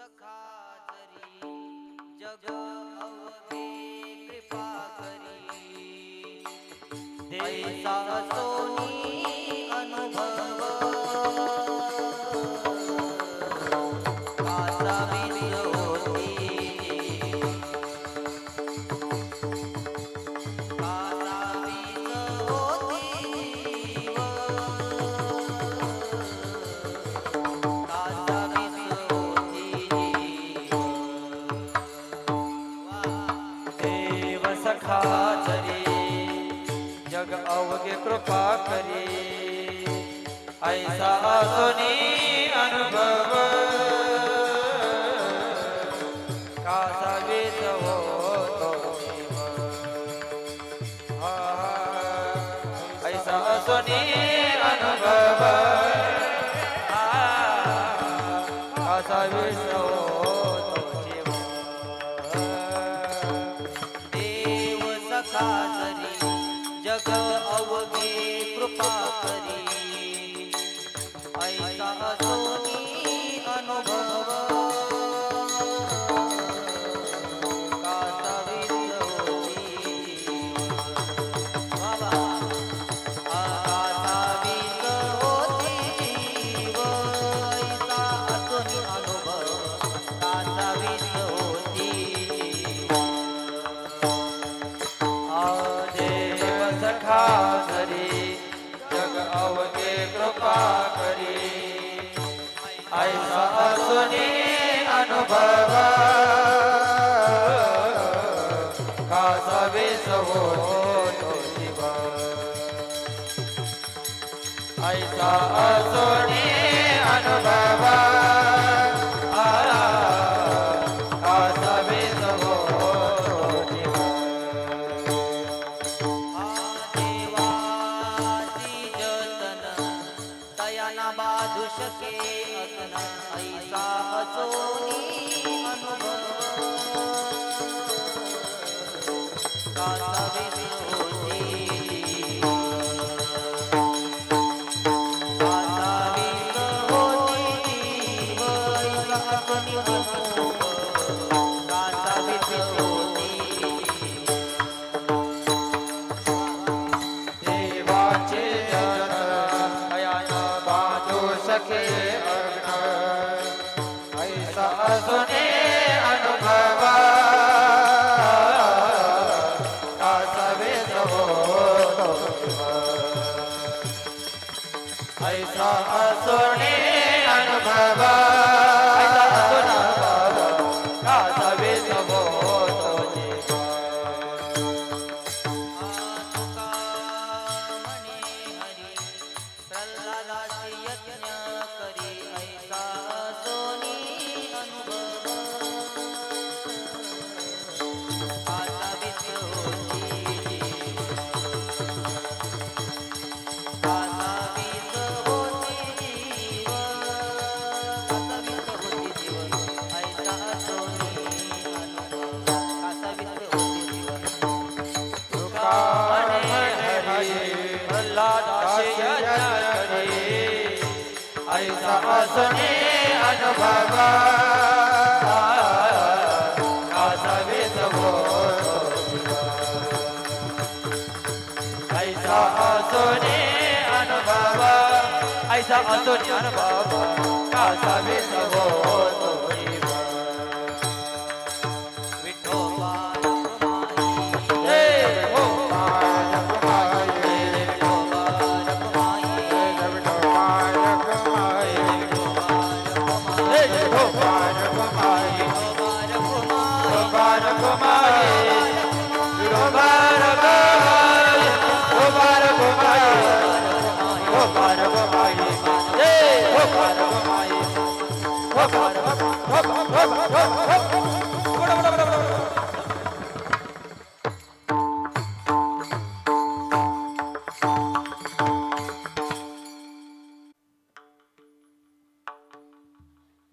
सखा जरी जग अवघे कृपा करी देसा सोनी अनुभव काचा वीज होती काचा वीज होती काचा वीज देव सखा जरी जग अवघे कृपा करी ऐसा सोनी अनुभव काचा वीज होतो ऐसा सोनी अनुभव काचा वीज जरी जग अवघे कृपा करी ऐसा सोनी अनुभव काचा वीज होती काचा वीज होती ऐसा सोनी अनुभव काचा वीज होती सखा जरी जग अवघे कृपा करी ऐसा सोनी अनुभव काचा वीज होतो शिव ऐसा सोनी अनुभव काचा वीज होतो शिव बाधू शके अग्न ऐसा सोनी अनुभव काचा वीज होती काचा वीज होती ऐसा सोनी अनुभव काचा वीज होती देवाचे सखे अग्न ऐसा सोने अनुभव काचा वीज होतो ऐसा सोने अनुभव काचा वीज होतो ऐसा सोनी अनुभव काचा वीज होतो ऐसा सोनी अनुभव ऐसा सोनी अनुभव काचा वीज होतो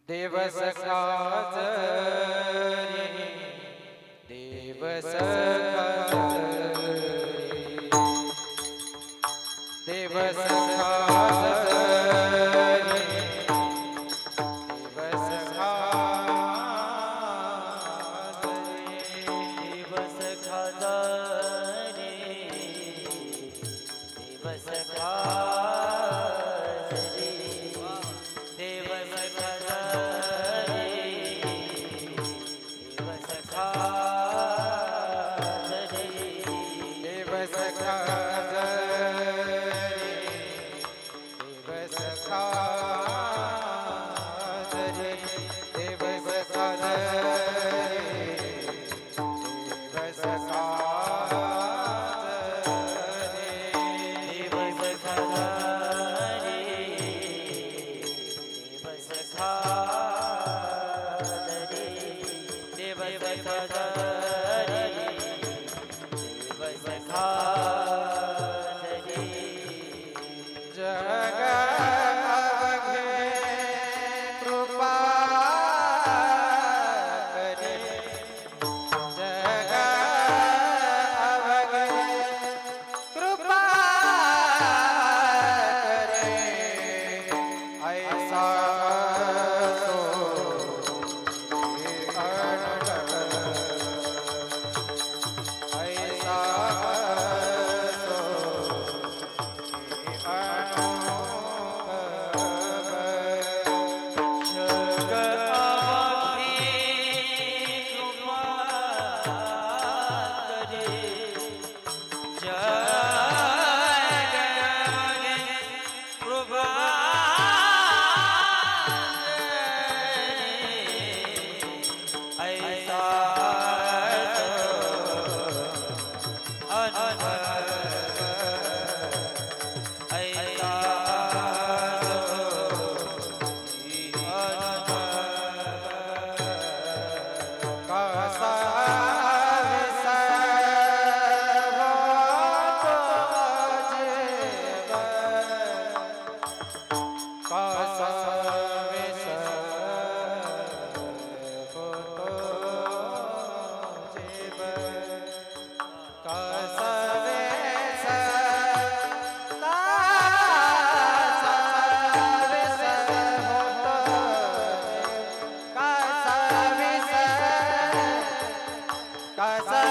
देव सखा जरी देव सखा देव सखा जरी देव सखा सखा धरे देव सखा धरे देव सखा जग अवघे कृपा करे जग अवघे कृपा करे ऐसा सो ऐसा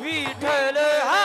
विठ्ठल हा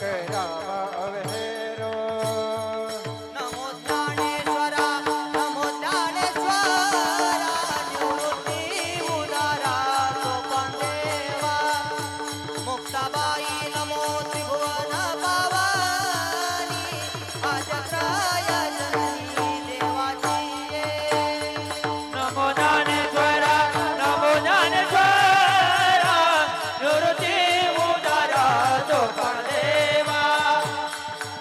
करावा अवहेरो नमो ज्ञानेश्वरा नमो ज्ञानेश्वरा निवृत्ती उदारा सोपान देवा मुक्ताबाई नमो त्रिभुवन पावानी आजत्राय जननी देवाची नमो ज्ञानेश्वरा नमो ज्ञानेश्वरा निवृत्ती उदारा सोपान देवा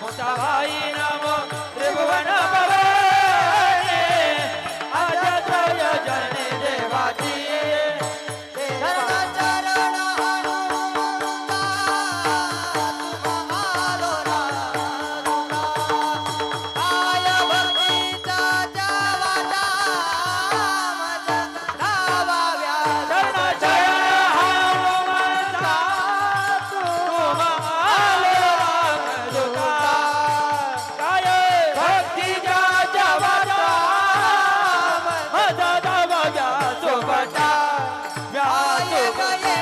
मुक्ताबाई नमो त्रिभुवन भवानी आजत्रय जननी देवाची चरण चरण हनुमंता तुम आलो राजुला काय भक्तीचा देवाचा मज धावाव्या चरण चरण हनुमंता तुम आलो रामदूता काय भक्तीच्या जवाचा मज धावाव्या सोबता आये गये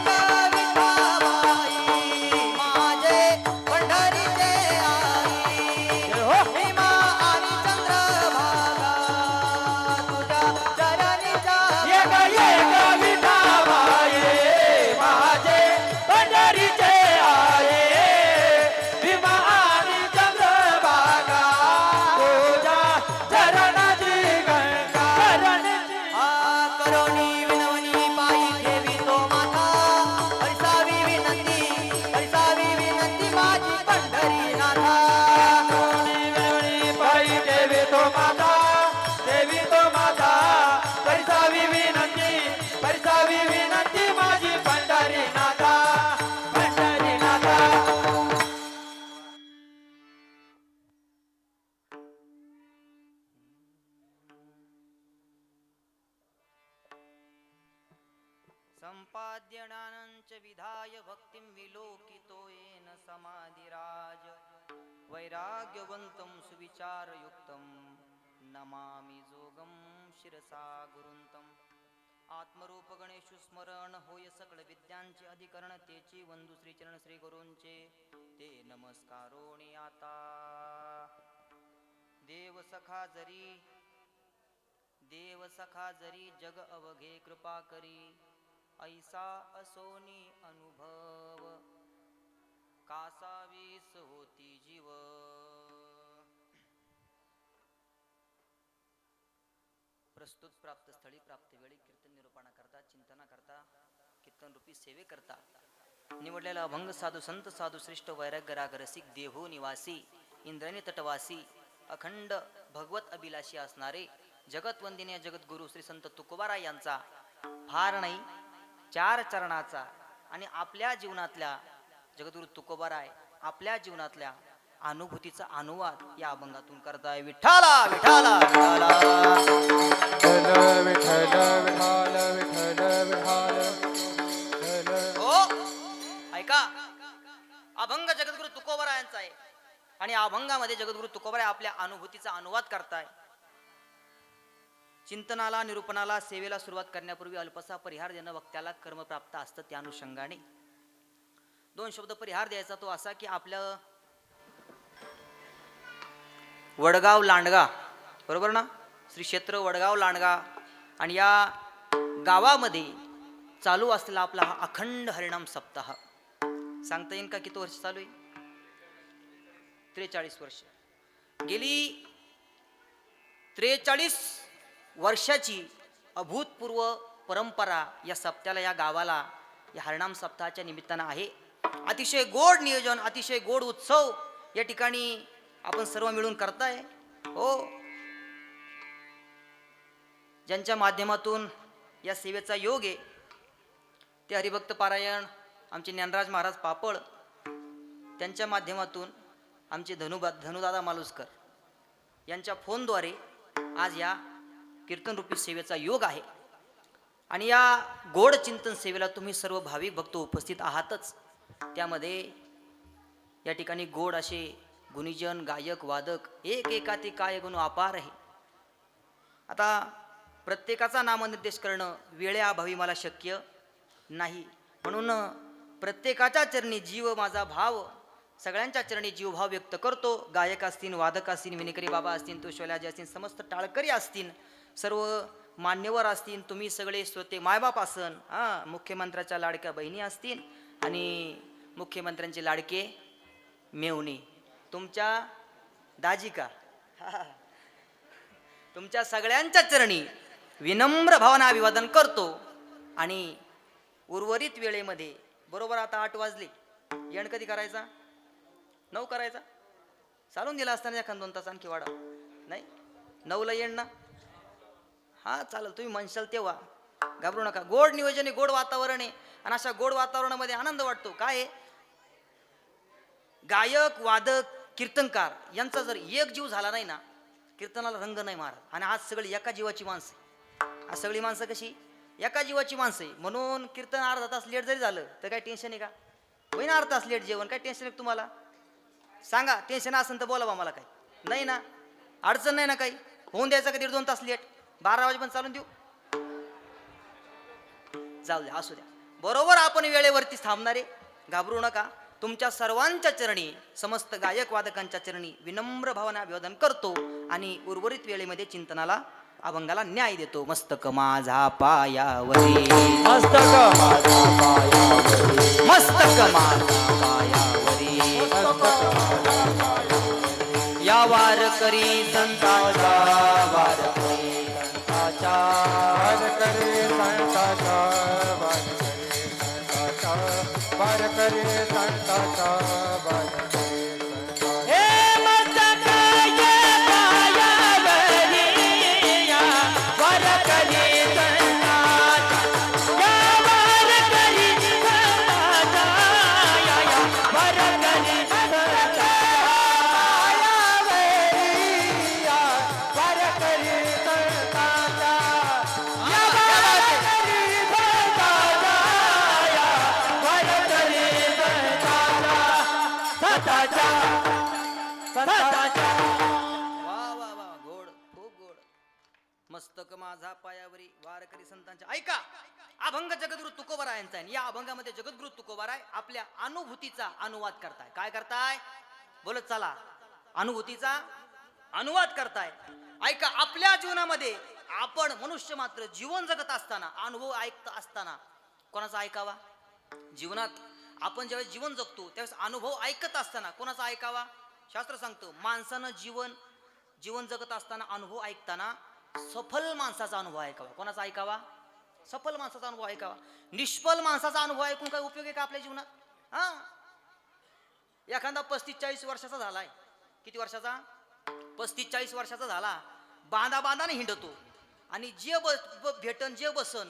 विठाबाई माझे पंढरीचे आई भीमा आणि चंद्रभागा तुझ्या चरणीचा विठाबाई माझे पंढरीचे आहे भीमा आणि चंद्रभागा तुझ्या चरणाची गंगा करोनी विनवनी पायी ठेवी तो माथा हरिसावी विनंती माझी पंढरी नाथा पायी देवी तो माता परिसावी विनंती माझी पंढरी नाथा संपाद्यणानंच विधाय भक्तिं विलोकितो येन समाधिराज वैराग्यवन्तं सुविचारयुक्तं नमामि जोगं शिरसा गुरुंतम आत्मरूप गणेशु स्मरण होय सकळ विद्यांचे अधिकरण तेची वंदू श्री चरण श्री गुरूंचे ते नमस्कारोणी आता देव सखा जरी जग अवघे कृपा करी ऐसा असोनी अनुभव कासावीस होती जीव प्रस्तुत प्राप्त स्थळी प्राप्त वेळी कीर्तन निरूपणा करता चिंतना करता कीर्तन रूपी सेवे करता निवडलेला अभंग साधू संत साधू श्रेष्ठ वैराग्य राग रसिक देहू निवासी इंद्रणी तटवासी अखंड भगवत अभिलाषी असणारे जगतवंदिनीय जगद्गुरु श्री संत तुकोबाराय यांचा फार नाही 4 चरणाचा आणि आपल्या जीवनातल्या जगद्गुरु तुकोबाराय आपल्या जीवनातल्या अनुभूतीचा अनुवाद या अभंगातून करताय विठ्ठला विठ्ठला विठ्ठला हो ऐका अभंग जगद्गुरु तुकोबारायांचा आहे आणि अभंगामध्ये जगद्गुरु तुकोबाराय आपल्या अनुभूतीचा अनुवाद करताय चिंतनाला निरूपणाला सेवेला सुरुवात करण्यापूर्वी अल्पसा परिहार देणं वक्त्याला कर्म प्राप्त असतं त्या अनुषंगाने 2 शब्द परिहार द्यायचा तो असा की आपलं वडगाव लांडगा बरोबर ना श्री क्षेत्र वडगाव लांडगा आणि या गावामध्ये चालू असलेला आपला हा अखंड हरिनाम सप्ताह सांगता येईल का किती वर्ष चालू आहे 43 वर्ष गेली 43 वर्षाची अभूतपूर्व परंपरा या सप्त्याला या गावाला या हरिनाम सप्ताहाच्या निमित्तानं आहे अतिशय गोड नियोजन अतिशय गोड उत्सव या ठिकाणी आपण सर्व मिळून करताय हो ज्यांच्या माध्यमातून या सेवेचा योग आहे ते हरिभक्त पारायण आमचे ज्ञानराज महाराज पापड त्यांच्या माध्यमातून आमचे धनुदादा मालुसकर यांच्या फोनद्वारे आज या कीर्तनरूपी सेवेचा योग आहे आणि या गोड चिंतन सेवेला तुम्ही सर्व भाविक भक्त उपस्थित आहातच त्यामध्ये या ठिकाणी गोड असे गुणीजन गायक वादक एक एकाती काय गुण अपार आहे आता प्रत्येकाचा नामनिर्देश करणं वेळेअभावी मला शक्य नाही म्हणून प्रत्येकाच्या चरणी जीव माझा भाव सगळ्यांच्या चरणी जीवभाव व्यक्त करतो. गायक असतील, वादक असतील, विनेकरी बाबा असतील, तुळशीवाले असतील, समस्त टाळकरी असतील, सर्व मान्यवर असतील, तुम्ही सगळे श्रोते मायबाप असन, मुख्यमंत्र्याच्या लाडक्या बहिणी असतील आणि मुख्यमंत्र्यांचे लाडके मेवणी, तुमच्या दाजी का तुमच्या सगळ्यांच्या चरणी विनम्र भावना अभिवादन करतो. आणि उर्वरित वेळेमध्ये बरोबर आता 8 वाजले, येण कधी करायचा? 9 करायचा? चालून दिला असताना एखाद 2 तास आणखी वाढा, नाही 9ला येण ना? हा चालेल, तुम्ही म्हणशाल तेव्हा, घाबरू नका. गोड नियोजन आहे, गोड वातावरण आहे आणि अशा गोड वातावरणामध्ये आनंद वाटतो. काय आहे, गायक वादक कीर्तनकार यांचा जर एक जीव झाला नाही ना, कीर्तनाला रंग नाही मारत. आणि आज सगळी एका जीवाची माणसं, आज सगळी माणसं कशी एका जीवाची माणसं आहे. म्हणून कीर्तन अर्धा तास लेट जरी झालं तर काय टेन्शन आहे का? होईन अर्धा तास लेट जेवण, काय टेन्शन आहे तुम्हाला? सांगा, टेन्शन असेल तर बोला बा, मला काही नाही ना, अडचण नाही ना काही. होऊन द्यायचं का 1.5-2 तास लेट? 12 वाजेपर्यंत चालून देऊ, जाऊ द्या, असू द्या. बरोबर आपण वेळेवरती थांबणारे, घाबरू नका. तुमच्या सर्वांच्या चरणी, समस्त गायक वादकांच्या चरणी विनम्र भावना अभिवादन करतो आणि उर्वरित वेळेमध्ये चिंतनाला, अभंगाला न्याय देतो. मस्तक माझा पायावरी, मस्तक माझा पायावरी, मस्तक माझा पायावरी, या वारकरी संतांचा, वारकरी संतांचा, वारकरी संताचा, वारकरी संताचा, वारकरी संताचा, वारकरी संताचा. हे मस्तक ये पायावरी, या वारकरी संताचा, या वारकरी संताचा, या वारकरी संताचा, पायावरी, या वारकरी संताचा, या वारकरी संताचा, या वारकरी संताचा, संताचा. वा वा वा, गोड, खूप गोड. मस्तक माझा पायावरी, वारकरी संतांच्या. ऐका, अभंग जगद्गुरु तुकोबा यांचा आहे. या अभंगामध्ये जगद्गुरु तुकोबा आपल्या अनुभूतीचा अनुवाद करताय. काय करताय? बोलत चला, अनुभूतीचा अनुवाद करताय. ऐका, आपल्या जीवनामध्ये आपण मनुष्य मात्र जीवन जगत असताना, अनुभव ऐकत असताना कोणाचा ऐकावा? जीवनात आपण ज्यावेळेस जीवन जगतो त्यावेळेस अनुभव ऐकत असताना कोणाचा ऐकावा? शास्त्र सांगतं, माणसानं जीवन जगत असताना, अनुभव ऐकताना सफल माणसाचा अनुभव ऐकावा. कोणाचा ऐकावा? सफल माणसाचा अनुभव ऐकावा. निष्फल माणसाचा अनुभव ऐकून काय उपयोग आहे का आपल्या जीवनात? एखादा 35-40 वर्षाचा झालाय, किती वर्षाचा? 35-40 वर्षाचा झाला, बांधाने हिंडतो आणि जे भेटन जे बसन,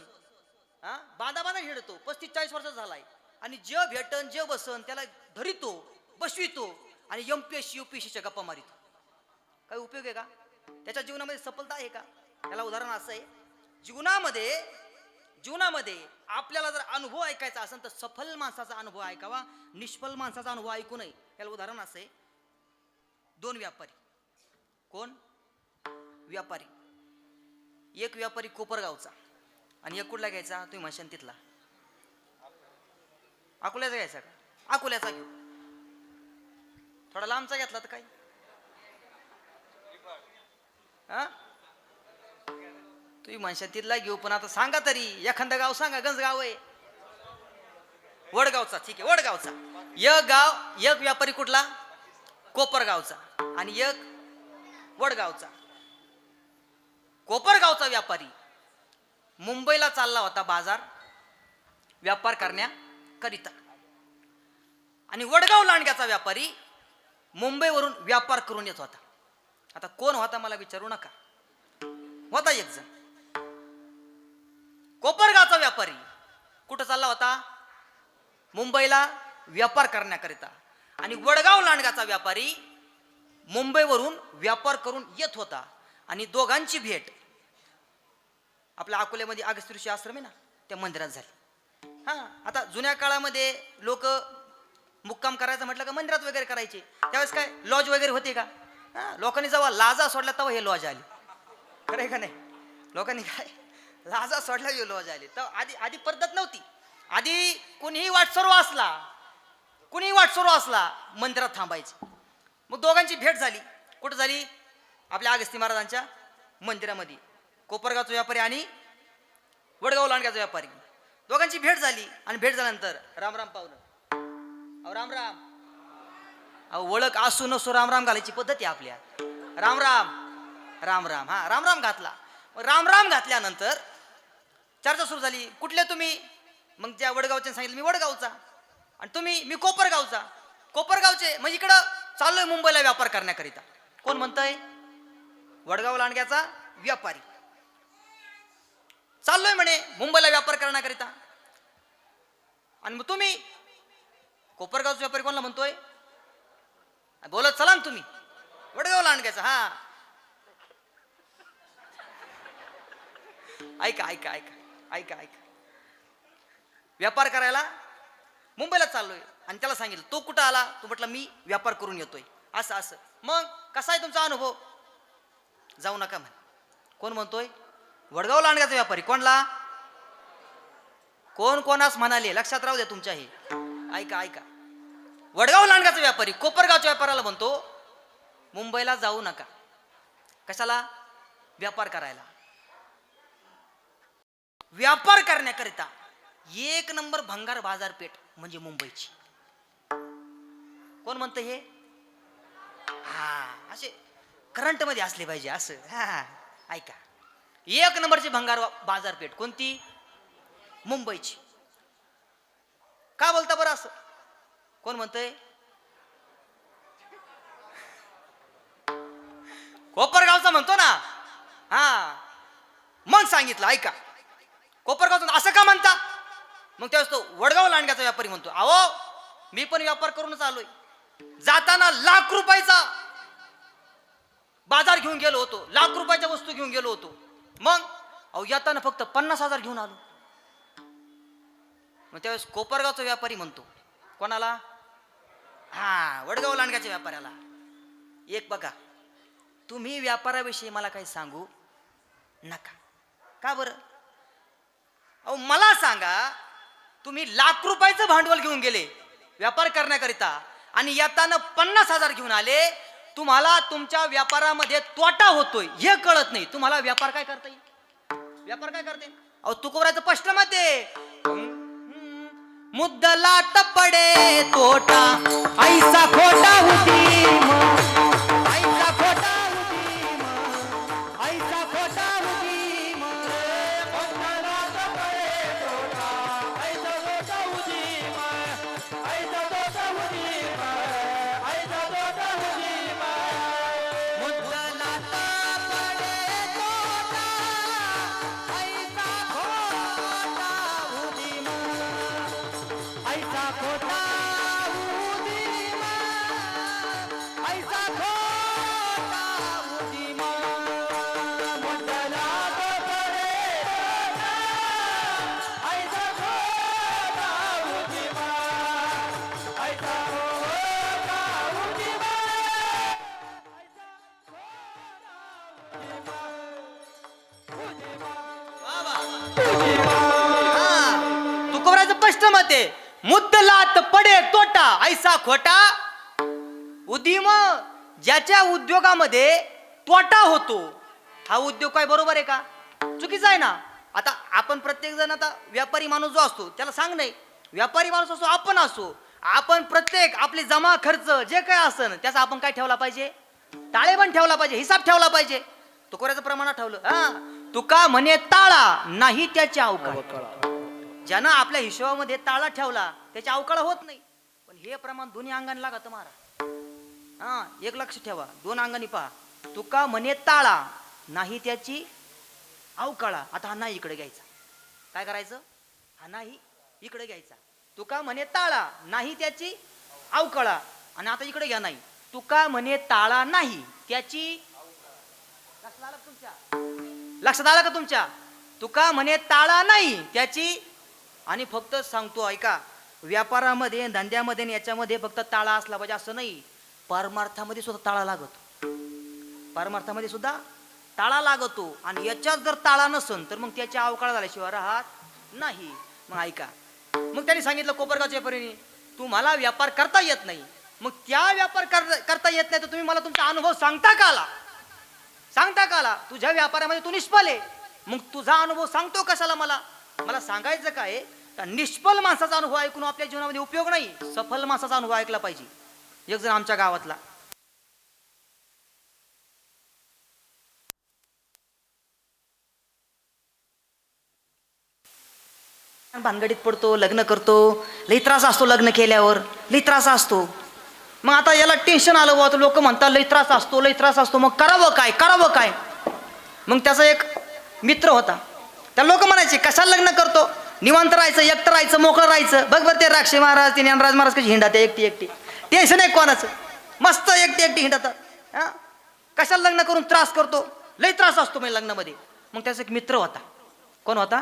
बांधाने हिंडतो, 35-40 वर्षाचा झालाय आणि जे भेटन जे बसन त्याला धरितो, बसवितो आणि MPSC UPSCच्या गप्पा मारितो. काय उपयोग आहे का? त्याच्या जीवनामध्ये सफलता आहे का? त्याला उदाहरण असं आहे, जीवनामध्ये आपल्याला जर अनुभव ऐकायचा असेल तर सफल माणसाचा अनुभव ऐकावा, निष्फल माणसाचा अनुभव ऐकू नये. त्याला उदाहरण असं आहे, 2 व्यापारी. कोण? व्यापारी. एक व्यापारी कोपरगावचा आणि एक कुठला घ्यायचा? तुम्ही म्हणशान तिथला, अकोल्याचा घ्यायचा का? अकोल्याचा घेऊ. थोडा लांबचा घेतला तर काय? तुम्ही म्हणशान तिथला घेऊ, पण आता सांगा तरी एखादं गाव सांगा. गंज गाव आहे, वडगावचा. ठीक आहे, वडगावचा. एक व्यापारी कुठला? कोपरगावचा आणि एक वडगावचा. कोपरगावचा व्यापारी मुंबईला चालला होता बाजार व्यापार करण्याकरिता आणि वडगाव लांडग्याचा व्यापारी मुंबईवरून व्यापार करून येत होता. आता कोण होता मला विचारू नका, होता एक जण. कोपरगावचा व्यापारी कुठं चालला होता? मुंबईला व्यापार करण्याकरिता. आणि वडगाव लांडगाचा व्यापारी मुंबईवरून व्यापार करून येत होता आणि दोघांची भेट आपल्या अकोल्यामध्ये अगस्त्य ऋषी आश्रम आहे ना, त्या मंदिरात झाली. आता जुन्या काळामध्ये लोक मुक्काम करायचं म्हटलं का मंदिरात वगैरे करायचे. त्यावेळेस काय लॉज वगैरे होते का? लोकांनी जेव्हा लाजा सोडल्या तेव्हा हे लॉज आले. खरंय का नाही? लोकांनी काय लाजा सोडल्या हे लॉज आले. तर आधी पद्धत नव्हती. आधी कोणीही वाटसरू असला, कुणी वाटसरू असला मंदिरात थांबायचे. मग दोघांची भेट झाली. कुठं झाली? आपल्या अगस्ती महाराजांच्या मंदिरामध्ये. कोपरगावचा व्यापारी आणि वडगाव लांडग्याचा व्यापारी, दोघांची भेट झाली. आणि भेट झाल्यानंतर राम राम पावलं. अहो राम राम. अहो ओळख असू नसो राम राम घालायची पद्धत आहे आपल्या. राम राम राम राम. हा राम राम घातला. राम राम घातल्यानंतर चर्चा सुरू झाली. कुठले तुम्ही? मग ज्या वडगावचे सांगितलं मी वडगावचा. आणि तुम्ही? मी कोपरगावचा. कोपरगावचे म्हणजे इकडं चाललोय मुंबईला व्यापार करण्याकरिता. कोण म्हणतंय? वडगाव लांडग्याचा व्यापारी चाललोय म्हणे मुंबईला व्यापार करण्याकरिता. आणि मग तुम्ही? कोपरगावचा व्यापारी कोणाला म्हणतोय? बोलत चला ना तुम्ही. वडगाव लांडग्याचा. हा ऐका ऐका ऐका ऐका ऐका. व्यापार करायला मुंबईला चाललोय. आणि त्याला सांगितलं तो कुठं आला? तो म्हटलं मी व्यापार करून येतोय. असं असं. मग कसा आहे तुमचा अनुभव? जाऊ नका म्हणे. कोण म्हणतोय? वडगाव लांडग्याचा व्यापारी. कोणला? कोण कोणास म्हणाले? लक्षात राहू द्या तुमच्या. हे ऐका ऐका. वडगाव लांडग्याचा व्यापारी कोपरगावच्या व्यापाराला म्हणतो मुंबईला जाऊ नका. कशाला? व्यापार करायला. व्यापार करण्याकरिता एक नंबर भंगार बाजारपेठ म्हणजे मुंबईची. कोण म्हणतं हे? हा असे करंट मध्ये असले पाहिजे असं. हा ऐका. एक नंबरची भंगार बाजारपेठ कोणती? मुंबईची. का बोलता बरं असं? कोण म्हणतंय? कोपरगावचा म्हणतो ना. हा मग सांगितलं ऐका. कोपरगावचा असं का म्हणता? मग त्यावेळेस तो वडगाव लांडग्याचा व्यापारी म्हणतो अहो मी पण व्यापार करूनच आलोय. जाताना लाख रुपयाचा बाजार घेऊन गेलो होतो. लाख रुपयाच्या वस्तू घेऊन गेलो होतो. मग अहो येताना फक्त 50,000 घेऊन आलो. मग त्यावेळेस कोपरगावचा व्यापारी म्हणतो कोणाला? हा वडगाव लांडग्याच्या व्यापाऱ्याला. एक बघा तुम्ही व्यापाराविषयी मला काही सांगू नका. का बरं? अहो मला सांगा तुम्ही लाख रुपयाचं भांडवल घेऊन गेले व्यापार करण्याकरिता आणि येताना 50,000 घेऊन आले. तुम्हाला तुमच्या व्यापारामध्ये तोटा होतोय हे कळत नाही. तुम्हाला व्यापार काय करता येईल? व्यापार काय करते? अहो तुकोबराचं स्पष्ट मत आहे. मुद्दलात पडे तोटा ऐसा खोटा होती ऐसा खोटा होती ऐसा खोटा होती मुद्दलात पडे तोटा ऐसा खोटा होती ऐसा खोटा होती ऐसा खोटा होती मुद्दलात पडे तोटा ऐसा खोटा होती ऐसा खोटा उदिमा ऐसा खोटा उदिमा मुद्दलात पडे तोटा ऐसा खोटा उदिमा ऐसा खोटा उदिमा ऐसा खोटा तुकोबराचं स्पष्ट मत आहे. मुद्दलात पडे तोटा ऐसा खोटा उदीम. ज्याच्या उद्योगामध्ये तोटा होतो हा उद्योग काय बरोबर आहे का? चुकीचा आहे ना. आता आपण प्रत्येक जण आता व्यापारी माणूस जो असतो त्याला सांग नाही. व्यापारी माणूस असो आपण असो आपण प्रत्येक आपली जमा खर्च जे काय असन त्याचा आपण काय ठेवला पाहिजे? ताळेबंद ठेवला पाहिजे. हिसाब ठेवला पाहिजे. तुकोबराचं प्रमाणात ठेवलं. हा तुका म्हणे ताळा नाही त्याची अवकाळ. ज्यानं आपल्या हिशोबामध्ये ताळा ठेवला त्याची अवकाळ होत नाही. पण हे प्रमाण दोन्ही अंगाने लागत महाराज. हा एक लक्ष ठेवा. दोन अंगाने पहा. तुका म्हणे ताळा नाही त्याची अवकाळा. आता हा नाही इकडे घ्यायचा. काय करायचं? हा नाही इकडे घ्यायचा. तुका म्हणे ताळा नाही त्याची अवकाळा. आणि आता इकडे घ्या नाही. तुका म्हणे ताळा नाही त्याची. लक्षात आलं का तुमच्या? तुका म्हणे ताळा नाही त्याची. आणि फक्त सांगतो ऐका व्यापारामध्ये धंद्यामध्ये याच्यामध्ये फक्त ताळा असला पाहिजे असं नाही. परमार्थामध्ये सुद्धा ताळा लागतो. परमार्थामध्ये सुद्धा ताळा लागतो. आणि याच्यात जर ताळा नसन तर मग त्याच्या अवकाळ झाल्याशिवाय राहत नाही. मग ऐका. मग त्यांनी सांगितलं कोपरगावच्या व्यापाऱ्यांनी तुम्हाला व्यापार करता येत नाही, मग त्या व्यापार करता येत नाही तर तुम्ही मला तुमचा अनुभव सांगता का आला? सांगता का आला? तुझ्या व्यापारामध्ये तू निष्फळ आहे, मग तुझा अनुभव सांगतो कशाला मला? मला सांगायचं काय, निष्फळ माणसाचा अनुभव ऐकून आपल्या जीवनामध्ये उपयोग नाही, सफल माणसाचा अनुभव ऐकला पाहिजे. एक जण आमच्या गावातला भानगडीत पडतो, लग्न करतो, लई त्रास असतो, लग्न केल्यावर लई त्रास असतो. मग आता याला टेन्शन आलं बुवा, लोक म्हणतात लई त्रास असतो, लई त्रास असतो, मग करावं काय, करावं काय? मग त्याचा एक मित्र होता, त्या लोक म्हणायचे कशाला लग्न करतो, निवांत राहायचं, एकटं राहायचं, मोकळं राहायचं. बघ बरं ते राक्षे महाराज, ते ज्ञानराज महाराज कशी हिंडतात एकटी एकटी, टेन्शन आहे कोणाचं, मस्त एकटी एकटी हिंडतात. हा, कशाला लग्न करून त्रास करतो, लई त्रास असतो म्हणजे लग्नामध्ये. मग त्याचा एक मित्र होता. कोण होता?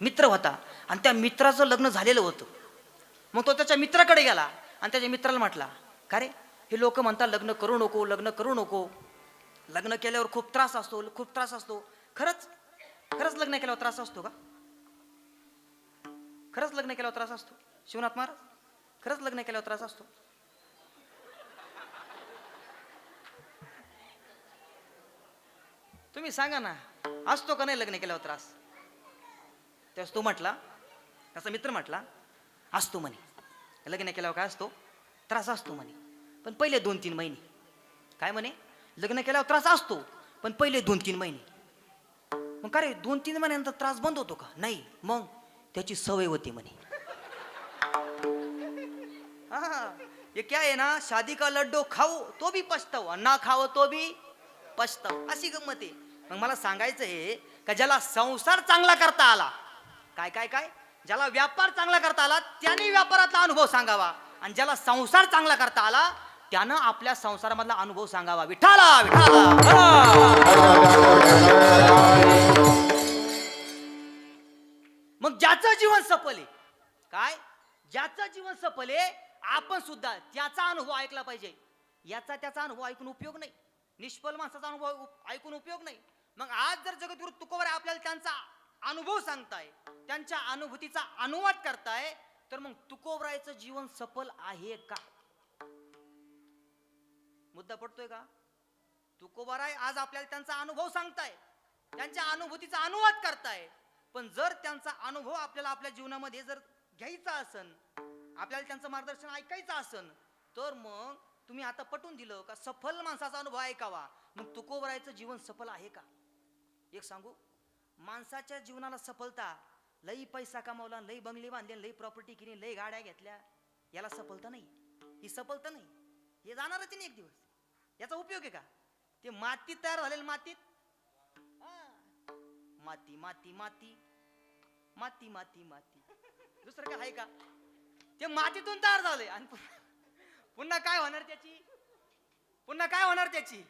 मित्र होता. आणि त्या मित्राचं लग्न झालेलं होतं. मग तो त्याच्या मित्राकडे गेला आणि त्याच्या मित्राला म्हटला, का रे, हे लोक म्हणतात लग्न करू नको, लग्न करू नको, लग्न केल्यावर खूप त्रास असतो, खूप त्रास असतो. खरंच खरंच लग्न केल्यावर त्रास असतो का? खरंच लग्न केल्यावर त्रास असतो? शिवनाथ महाराज, खरंच लग्न केल्यावर त्रास असतो? तुम्ही सांगा ना, असतो का नाही लग्न केल्यावर त्रास? तेव्हा तो म्हटला, त्याचा मित्र म्हटला, असतो म्हणे, लग्न केल्यावर काय असतो, त्रास असतो म्हणे, पण पहिले 2-3 महिने. काय म्हणे? लग्न केल्यावर त्रास असतो पण पहिले 2-3 महिने. मग का रे, 2-3 महिन्यानंतर त्रास बंद होतो का? नाही, मग त्याची सवय होती म्हणे. हा, ये क्या है ना, शादी का लड्डू खाओ तो भी पछताओ, ना खाओ तो भी पछताओ, अशी गंमत आहे. मग मला सांगायचं आहे का, ज्याला संसार चांगला करता आला, काय काय काय, ज्याला व्यापार चांगला करता आला त्याने व्यापारातला अनुभव सांगावा, आणि ज्याला संसार चांगला करता आला त्यानं आपल्या संसारामधला अनुभव सांगावा. विठाला विठाला. मग ज्याचं जीवन सफल आहे, काय, ज्याचं जीवन सफल आहे, आपण सुद्धा त्याचा अनुभव ऐकला पाहिजे. याचा त्याचा अनुभव ऐकून उपयोग नाही, निष्फल माणसाचा अनुभव ऐकून उपयोग नाही. मग आज जर जगद्गुरु तुकोबाराय आपल्याला त्यांचा अनुभव सांगताय, त्यांच्या अनुभूतीचा अनुवाद करताय, तर मग तुकोबरायचं जीवन सफल आहे का? मुद्दा पडतोय का? तुकोबाराय आज आपल्याला त्यांचा अनुभव सांगताय, त्यांच्या अनुभूतीचा अनुवाद करताय, पण जर त्यांचा अनुभव आपल्याला आपल्या जीवनामध्ये जर घ्यायचा असन, आपल्याला त्यांचं मार्गदर्शन ऐकायचं असन, तर मग तुम्ही आता पटवून दिलं का सफल माणसाचा अनुभव ऐकावा. मग तुकोबरायचं जीवन सफल आहे का? एक सांगू, माणसाच्या जीवनाला सफलता, लई पैसा कमावला, लई बंगले बांधले, लई प्रॉपर्टी केली, लई गाड्या घेतल्या, याला सफलता नाही. ही सफलता नाही, हे जाणारच नाही एक दिवस. याचा उपयोग आहे का? ते मातीत तयार झालेलं, मातीत माती माती माती माती माती माती, दुसरं काय आहे का? ते मातीतून तयार झाले आणि पुन्हा काय होणार त्याची? पुन्हा काय होणार त्याची?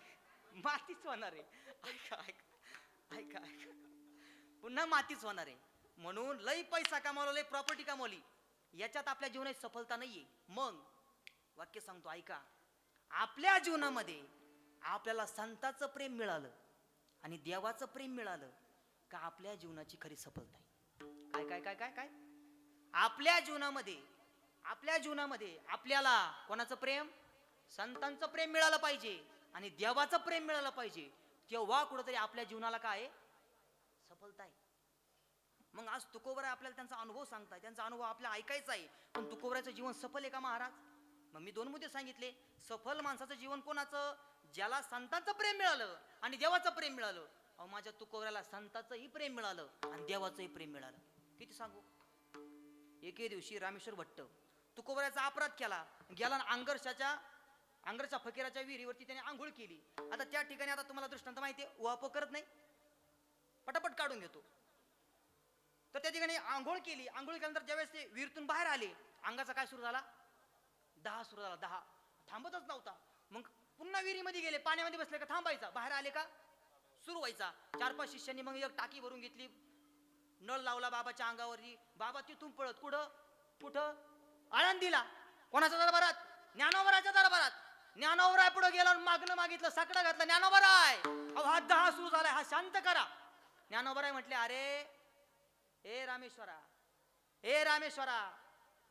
मातीच होणार आहे. ऐका ऐका ऐका ऐका, पुन्हा मातीच होणार आहे. म्हणून लई पैसा कमावला, लई प्रॉपर्टी कमावली, याच्यात आपल्या जीवनात सफलता नाहीये. मग वाक्य सांगतो, ऐका, आपल्या जीवनामध्ये आपल्याला संतांचं प्रेम मिळालं आणि देवाचं प्रेम मिळालं का आपल्या जीवनाची खरी सफलता आहे. काय काय काय काय काय, आपल्या जीवनामध्ये आपल्याला कोणाचं प्रेम, संतांचं प्रेम मिळालं पाहिजे आणि देवाचं प्रेम मिळालं पाहिजे, तेव्हा कुठेतरी आपल्या जीवनाला काय सफलता आहे. मग आज तुकोबराय आपल्याला त्यांचा अनुभव सांगताय, त्यांचा अनुभव आपल्याला ऐकायचा आहे, पण तुकोबरायचं जीवन सफल आहे का महाराज? मग मी 2 मुद्दे सांगितले. सफल माणसाचं जीवन कोणाचं? ज्याला संतांचं प्रेम मिळालं आणि देवाचं प्रेम मिळालं. अहो, माझ्या तुकोबरायला संतांचंही प्रेम मिळालं आणि देवाचंही प्रेम मिळालं. किती सांगू. एके दिवशी रामेश्वर भट्ट तुकोबरायचा अपराध केला, गेला अंगरच्या फकीराच्या विहिरीवरती त्याने आंघोळ केली. आता त्या ठिकाणी, आता तुम्हाला दृष्टांत माहिती आहे, वाप करत नाही, पटापट काढून घेतो. तर त्या ठिकाणी आंघोळ केली. आंघोळ केल्यानंतर ज्यावेळेस ते विहिरीतून बाहेर आले, अंगाचा काय सुरू झाला? दाह सुरू झाला. दाह थांबतच नव्हता. मग पुन्हा विहिरीमध्ये गेले, पाण्यामध्ये बसले का थांबायचा, बाहेर आले का सुरू व्हायचा. 4-5 शिष्यांनी मग एक टाकी भरून घेतली, नळ लावला बाबाच्या अंगावरती. बाबा तिथून पळत कुठं आळंदीला. कोणाच्या दरबारात? ज्ञानोबराच्या दरबारात. ज्ञानोबराय पुढे गेला, मागणं मागितलं, साकडा घातला. ज्ञानोबराय, अहो हा दाह सुरू झालाय, हा शांत करा. ज्ञानोबराय म्हटले, अरे ए रामेश्वरा,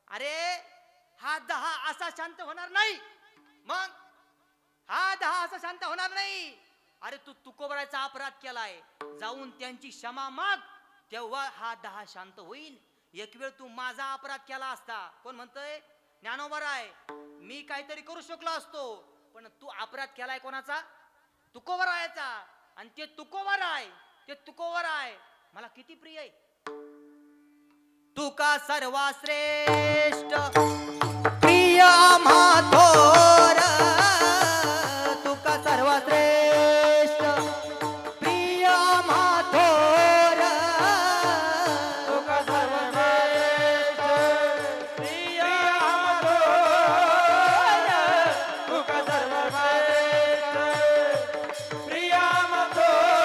अरे हा 10 असा शांत होणार नाही. मग हा 10 असा शांत होणार नाही. अरे तू तुकोबरायचा अपराध केलाय, जाऊन त्यांची क्षमा माग, तेव्हा हा 10 शांत होईल. एक वेळ तू माझा अपराध केला असता, कोण म्हणतोय? ज्ञानोबराय, मी काहीतरी करू शकलो असतो, पण तू अपराध केलाय कोणाचा? तुकोबरायचा. आणि ते तुकोबराय, ते तुकोबराय मला किती प्रिय आहे. तुका सर्वा श्रेष्ठ प्रिय माथोर, तुका सर्वा श्रेष्ठ प्रिय माथोर, तुका सर्वश्रेष्ठ प्रिय मथुर, तुका सर्वश्रेष्ठ प्रिय मथुर,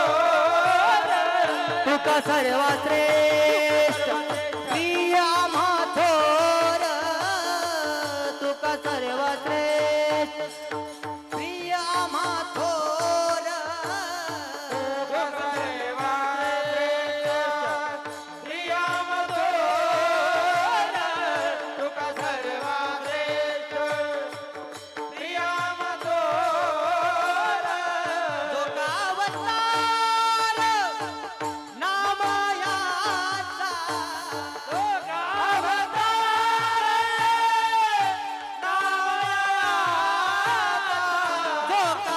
तुका सर्वा श्रेष्ठ प्रिय माथोर, तुका सर्वा श्रेष्ठ प्रिय माथोर. तुका सर्वश्रेष्ठ प्रिय मथुर, तुका सर्वश्रेष्ठ प्रिय मथुर, लोकावतार नामयाचा, तुका अवतार नामयाचा,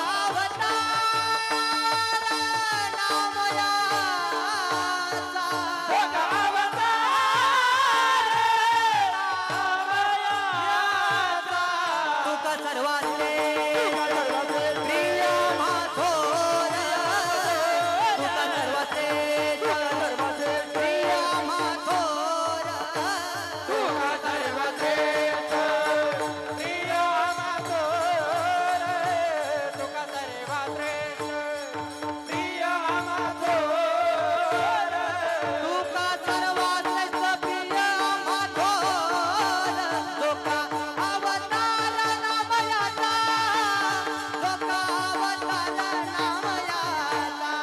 लोकावतार नामयाचा, तुका अवतार नामयाचा, तुका सर्वाश्रेष्ठ प्रिय माथोर, तुका सर्वाश्रेष्ठ प्रिय माथोर, तुका सर्वश्रेष्ठ प्रिय मथुर, तुका सर्वश्रेष्ठ प्रिय मथुर, तुका सर्वाश्रेष्ठ प्रिय माथोर, तुका अवतार नामयाचा, तुका अवतार नामयाचा,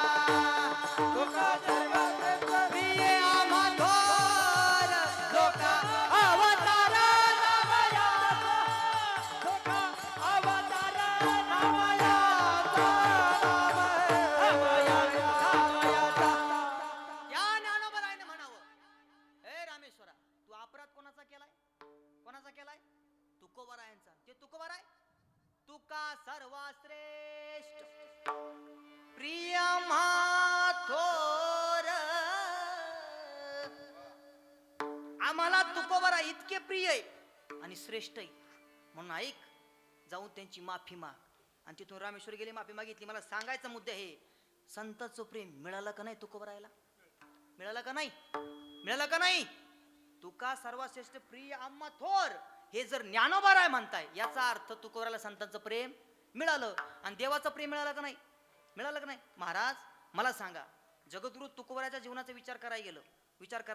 तुका सर्वश्रेष्ठ प्रिय माथोर, तुका अवतार नामयाचा, तुका अवतार नामयाचा, नामयाचा. या ज्ञानोबरायने म्हणावं, हे रामेश्वरा, तू अपराध कोणाचा केलाय? कोणाचा केलाय? तुकोबरायांचा. ते तुकोबराय, तुका सर्वश्रेष्ठ प्रिय माथोर. आम्हाला तुकोबराय इतके प्रिय आहे आणि श्रेष्ठ आहे, म्हणून ऐक, जाऊन त्यांची माफी माग. आणि तिथून रामेश्वर गेले, माफी मागितली. मला सांगायचा मुद्दा हे, संतांचं प्रेम मिळालं का नाही तुकोबरायला? मिळालं का नाही? मिळालं का नाही? तुका सर्वश्रेष्ठ प्रिय आम्हा थोर, हे जर ज्ञानोबराय म्हणताय, याचा अर्थ तुकोबरायला संतांचं प्रेम मिळालं. आणि देवाचं प्रेम मिळालं का नाही? मिळालं का नाही? महाराज मला सांगा, जगद्गुरु तुकोबरायच्या जीवनाचा विचार करायला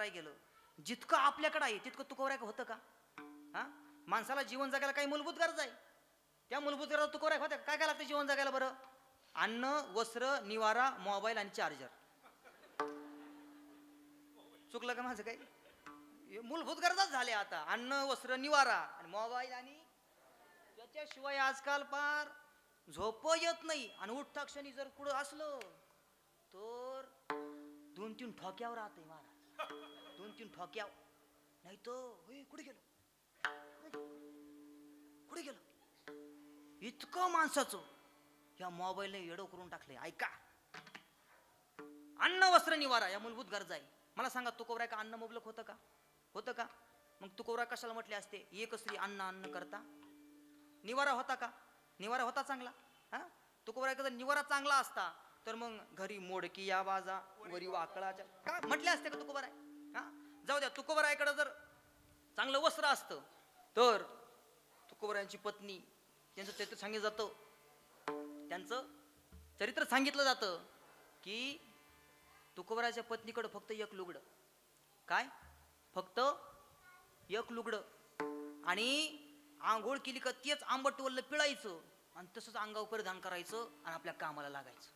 गेलं, जितकं आपल्याकडे आहे तितकं तुकोबराय होतं का? हा, माणसाला जीवन जगायला काही मूलभूत गरज आहे, त्या मूलभूत गरजा तुकोबराय होत्या. काय काय लागतं जीवन जगायला? बरं, अन्न, वस्त्र, निवारा, मोबाईल आणि चार्जर. चुकलं का माझं काही? हे मूलभूत गरजाच झाल्या आता. अन्न, वस्त्र, निवारा आणि मोबाईल, आणि त्याच्याशिवाय आजकाल फार झोप येत नाही. आणि उठता क्षणी जर कुठं असलं तर 2-3 ठोक्यावर राहते महाराज, 2-3 ठोक्यावर. नाही तर कुठे गेलो, कुठे गेलो, इतकं माणसाचं या मोबाईलने येडो करून टाकले. ऐका, अन्न, वस्त्र, निवारा या मूलभूत गरजा आहे. मला सांगा, तुकोबराय का अन्न मुबलक होतं का? होतं का? मग तुकोबराय कशाला म्हटले असते, एक स्त्री अन्न अन्न करता? निवारा होता का? निवारा होता चांगला? हा, तुकोबराय जर निवारा चांगला असता तर मग घरी मोडकी या बाजा वरी वाकळाच्या का म्हटले असते का तुकोबराय? हा, जाऊ द्या, तुकोबरायकडे जर चांगलं वस्त्र असतं तर तुकोबरायांची पत्नी, त्यांचं चरित्र सांगितलं जातं, त्यांचं चरित्र सांगितलं जातं की तुकोबराच्या पत्नीकडं फक्त एक लुगडं. काय? फक्त एक लुगडं. आणि आंघोळ केली का तेच आंबट वल्ल पिळायचं आणि तसंच अंगावर परिधान करायचं आणि आपल्या कामाला लागायचं.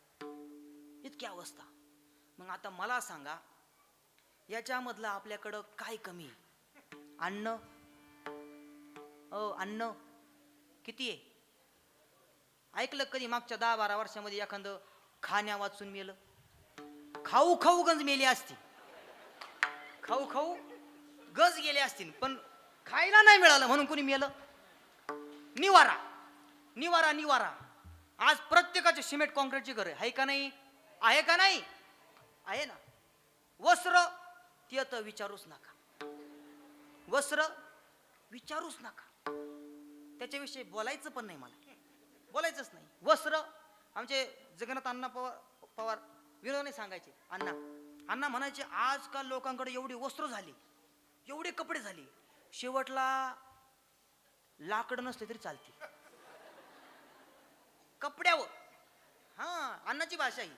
इतकी अवस्था. मग आता मला सांगा, याच्यामधलं आपल्याकडं काय कमी? अन्न, अन्न किती आहे? ऐकलं कधी मागच्या 10-12 वर्षामध्ये एखादं खाण्या वाचून मेलं? खाऊ खाऊ गंज मेली असती, खाऊ खाऊ गज गेले असतील, पण खायला नाही मिळालं म्हणून कोणी मेलं? निवारा निवारा निवारा. आज प्रत्येकाचे सिमेंट कॉन्क्रीटची घर आहे का नाही? आहे का नाही? आहे ना. वस्त्र ते तर विचारूच नका, वस्त्र विचारूच नका, त्याच्याविषयी बोलायचं पण नाही, मला बोलायचंच नाही. वस्त्र आमचे जगन्नाथ अण्णा पवार विनोदाने सांगायचे, अण्णा म्हणायचे आजकाल लोकांकडे एवढी वस्त्र झाली, एवढे कपडे झाले, शेवटला लाकड नसले तरी चालते कपड्यावर. हा, अण्णाची भाषा ही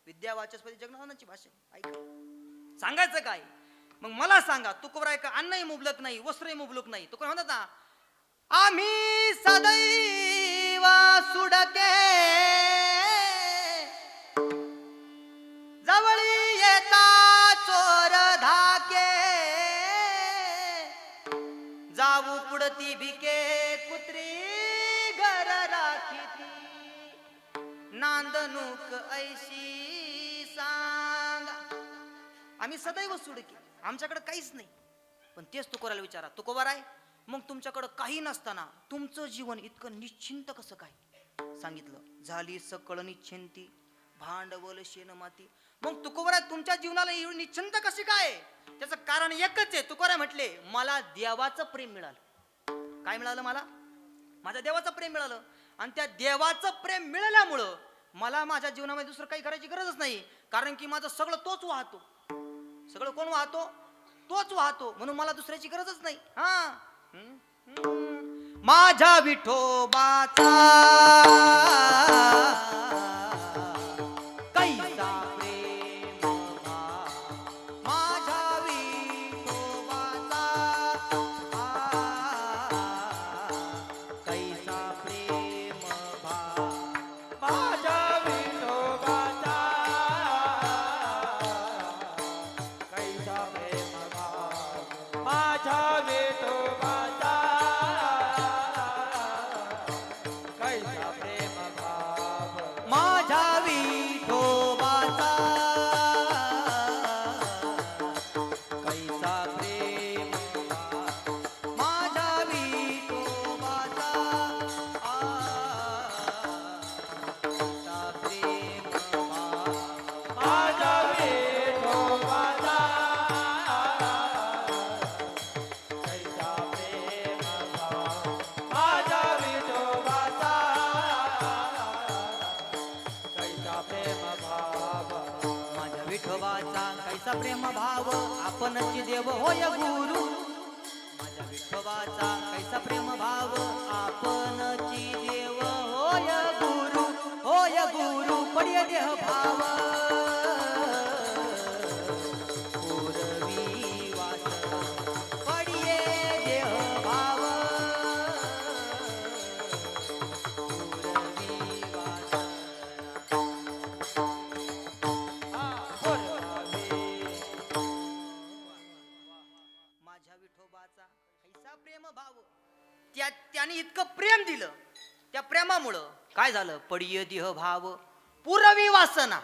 विद्यावाचस्पती जगन्नाथांची भाषा आहे. ऐका, सांगायचं काय? मग मला सांगा, तुकोबराय का अन्नही मुबलक नाही, वस्त्रही मुबलक नाही? तुकोबराय म्हणतात ना, आम्ही सदैव सुडके जवळी येता चोर धाके, जाऊ पुढती भिके कुत्री घर राखीती, नांदणूक ऐशी सांगा. आम्ही सदैव सुडके, आमच्याकडे काहीच नाही. पण तेच तुकोबाराला विचारा, तुकोबाराय मग तुमच्याकडे काही नसताना तुमचं जीवन इतकं निश्चिंत कसं काय? सांगितलं, झाली सकळ निश्चिंती भांडवल शेण माती. मग तुकोबाराय तुमच्या जीवनाला एवढी निश्चिंत कशी काय? त्याचं कारण एकच आहे. तुकोबाराय म्हटले, मला देवाचं प्रेम मिळालं. काय मिळालं? मला माझ्या देवाचं प्रेम मिळालं. आणि त्या देवाचं प्रेम मिळाल्यामुळं मला माझ्या जीवनामध्ये दुसरं काही करायची गरजच नाही, कारण की माझं सगळं तोच वाहतो. सगळं कोण वाहतो? तोच वाहतो, म्हणून मला दुसऱ्याची गरजच नाही. हा, माझ्या विठोबाचा कैसा प्रेम भाव, माझ्या विठोबाचा कैसा प्रेम भाव, माझ्या विठोबाचा कैसा प्रेम भाव, माझ्या विठोबाचा कैसा प्रेम भाव, माझ्या विठोबाचा कैसा प्रेम भाव, माझ्या विठोबाचा कैसा प्रेम भाव. माझ्या विठोबाचा कैसा प्रेम भाव, माझ्या विठोबाचा कैसा प्रेम भाव, माझ्या विठोबाचा कैसा प्रेम भाव, आपणची देव होय गुरु. माझ्या विठोबाचा कैसा प्रेम भाव, आपणची देव होय गुरु. होय गुरु पडिय देह भाव, पूर्वी वास पडिये देह भाव, पूर्वी वास. माझ्या विठोबाचा कैसा प्रेम भाव, त्याने इतकं प्रेम दिलं, त्या प्रेमामुळं काय झालं? पडिय देह भाव, पुरवी वासना.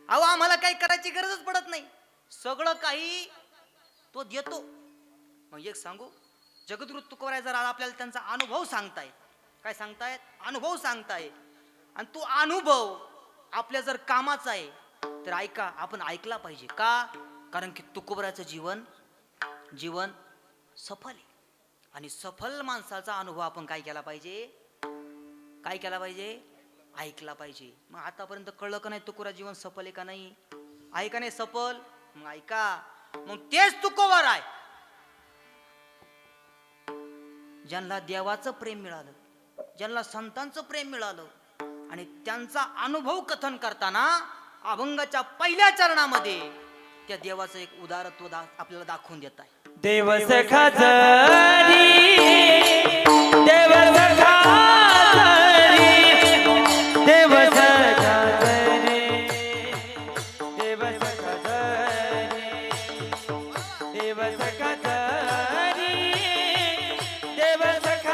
अहो, आम्हाला काही करायची गरजच पडत नाही, सगळं काही तो देतो. मग एक सांगू, जगद्गुरु तुकोबाराय जर आपल्याला त्यांचा अनुभव सांगतायत. काय सांगतायत? अनुभव सांगतायत. आणि तो अनुभव आपल्या जर कामाचा आहे तर ऐका, आपण ऐकला पाहिजे. का? कारण की तुकोबारायचं जीवन सफल आहे. आणि सफल माणसाचा अनुभव आपण काय केला पाहिजे? काय केला पाहिजे? ऐकला पाहिजे. मग आतापर्यंत कळलं का नाही तुकोबा जीवन सफल आहे का नाही? आहे का नाही सफल? मग ऐका, मग तेच तुकोबाराय ज्यांना देवाचं प्रेम मिळालं, ज्यांना संतांचं प्रेम मिळालं, आणि त्यांचा अनुभव कथन करताना अभंगाच्या पहिल्या चरणामध्ये त्या देवाचं एक उदारत्व आपल्याला दाखवून देत आहे. देव सखा जरी, देव सखा जरी, देव सखा जरी, देव सखा जरी, देव सखा जरी, देव सखा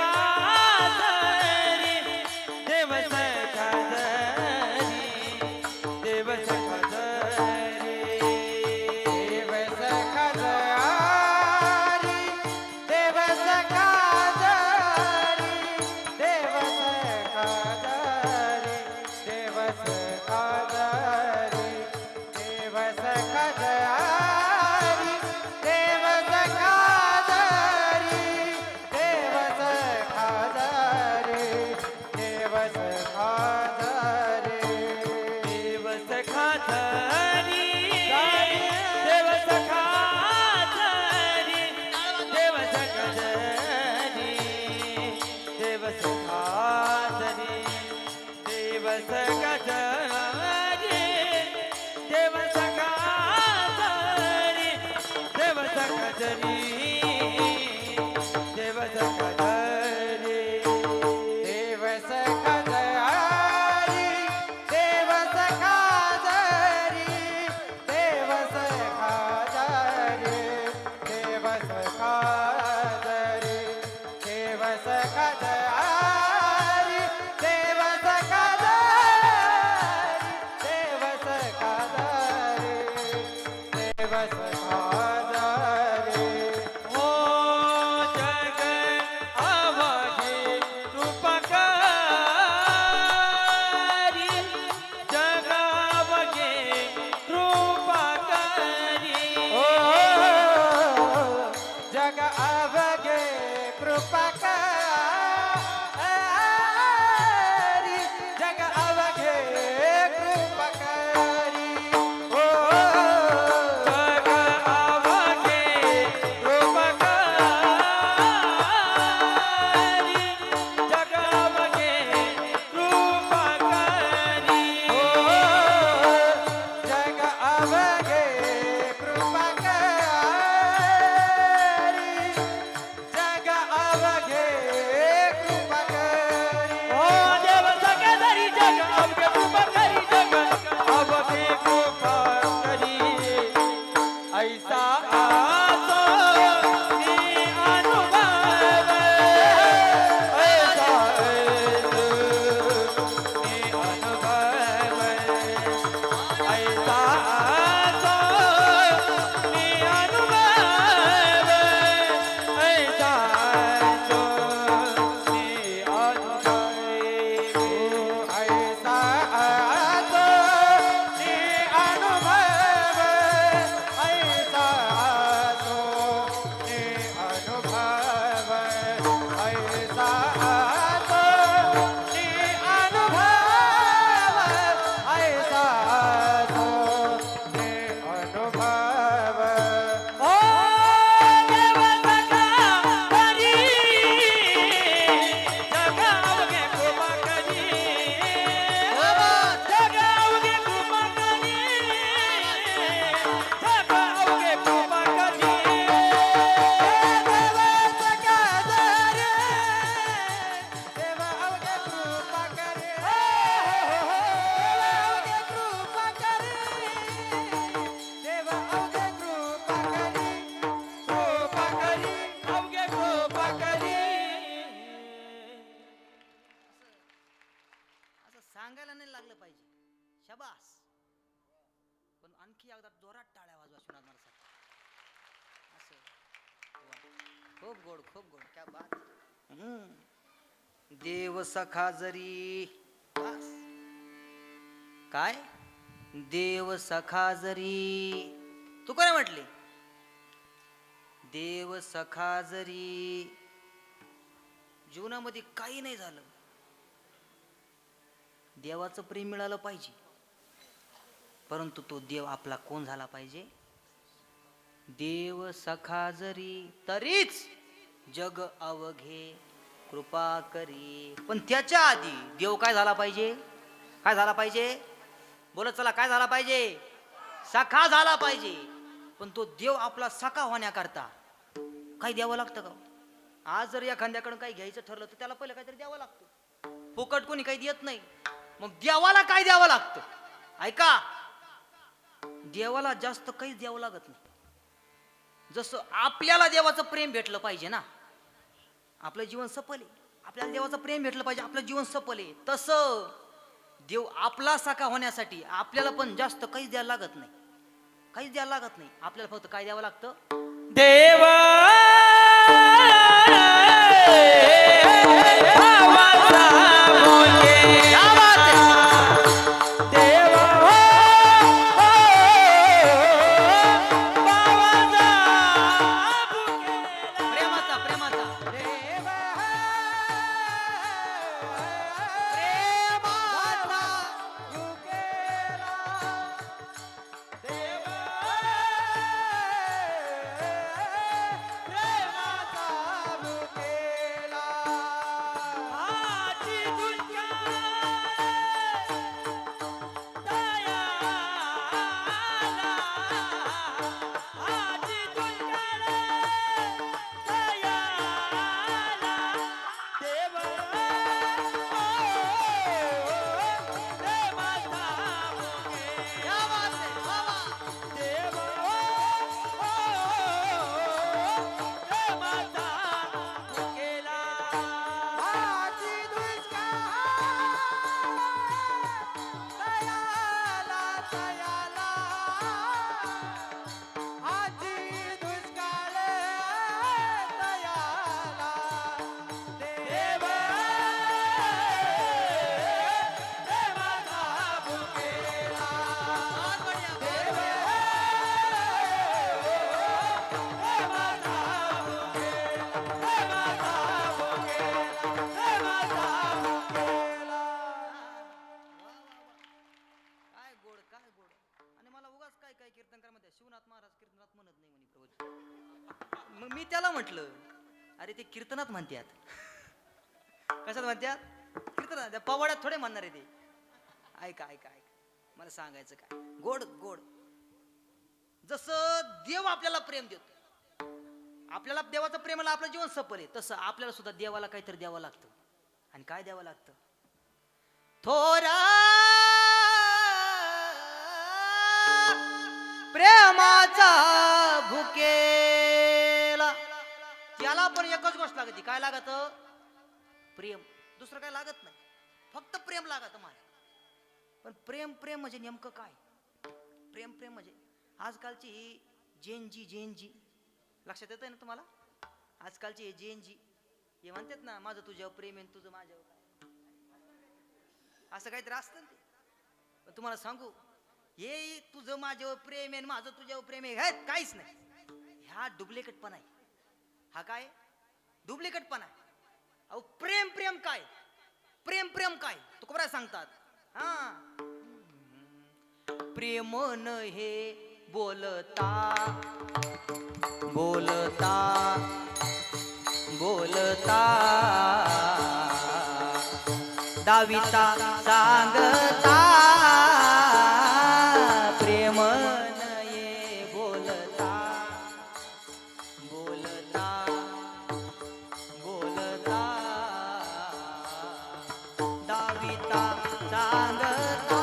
कृपा करी जग अवघे कृपा करी ओ जग अवघे कृपा करी, जग अवघे कृपा करी. जग अवघे कृपा करी जग अवघे कृपा करी ओ देव सगळ्यारी जग अवघे कृपा करी, जग अवघे कृपा करी. ऐसा आसो मी अनुभव, ऐसा आसो मी अनुभव, ऐसा आसो मी अनुभव, ऐसा आसो मी अनुभव. ऐसा आतो नी अनुभव ऐसा आतो नी अनुभव ऐसा आतो नी अनुभव ऐसा आतो नी अनुभव ओ देव सगळ्यारी जग अवघे कृपा करी, जग अवघे कृपा करी, जग अवघे कृपा करी. देव सगळ्यारी देव अवघे कृपा करे देव अवघे कृपा करे कृपा करी अवघे कृपा करी. असं सांगायला नाही लागलं पाहिजे. शबास. पण आणखी एकदा जोरात टाळ्या वाजवा विश्वनाथ महाराज. असं वा. खूप गोड खूप गोड क्या बात. देव सखा जरी बस. काय देव सखा जरी तू काय म्हटले देव सखा जरी जीवनामध्ये काही नाही झालं, देवाचं प्रेम मिळालं पाहिजे, परंतु तो देव आपला कोण झाला पाहिजे. देव सखा जरी तरीच जग अवघे कृपा करी. पण त्याच्या आधी देव काय झाला पाहिजे. काय झाला पाहिजे बोलत चला. काय झाला पाहिजे. सखा झाला पाहिजे. पण तो देव आपला सखा होण्याकरता काही द्यावं लागतं का. आज जर एखाद्याकडून काही घ्यायचं ठरलं तर त्याला पहिलं काहीतरी द्यावं लागतं. फुकट कोणी काही देत नाही. मग देवाला काय द्यावं लागतं. ऐका, देवाला जास्त काहीच द्यावं लागत नाही. जसं आपल्याला देवाचं प्रेम भेटलं पाहिजे ना, आपलं जीवन सफल आहे. आपल्याला देवाचं प्रेम भेटलं पाहिजे, आपलं जीवन सफल आहे. तसं देव आपला सखा होण्यासाठी आपल्याला पण जास्त काहीच द्यायला लागत नाही. काहीच द्यायला लागत नाही. आपल्याला फक्त काय द्यावं लागतं. देव भावाचा मुके. क्या बात आहे. देव भावाचा मुके. प्रेमाचा प्रेमाचा देव प्रेमाचा युगेला देव प्रेमाचा म्हटलं. अरे ते कीर्तनात म्हणतात. कशात म्हणतात? कीर्तनात. त्या पवाड्यात थोडे म्हणणार आहे ते. ऐका ऐका ऐका, मला सांगायचं काय, गोड गोड. जसं देव आपल्याला प्रेम देतो, आपल्याला देवाचं प्रेमाला आपलं जीवन सफल आहे, तसं आपल्याला सुद्धा देवाला काहीतरी द्यावं लागतं. आणि काय द्यावं लागतं? थोरा प्रेमाचा भुकेला. त्याला पण एकच गोष्ट लागते. काय लागत? प्रेम. दुसरं काय लागत नाही, फक्त प्रेम लागत माझ्या. पण प्रेम प्रेम म्हणजे नेमकं काय? प्रेम प्रेम म्हणजे आजकालची ही जेन जी लक्षात येत आहे ना तुम्हाला? आजकालची हे जेन हे म्हणतात ना, माझं तुझ्यावर प्रेम आहे, तुझं माझ्यावर काय, असं काहीतरी असतं ना ते. पण तुम्हाला सांगू, हे तुझं माझ्यावर प्रेम आहे, माझं तुझ्यावर प्रेम आहे, हे काहीच नाही. ह्या डुप्लिकेटपणा आहे. हा काय डुप्लिकेटपणा आहे. अहो प्रेम प्रेम काय, प्रेम प्रेम काय तुकोबराय सांगतात. हा, प्रेम न हे बोलता बोलता बोलता दाविता सांगता. प्रेम नये बोलता बोलता बोलता दाविता सांगता.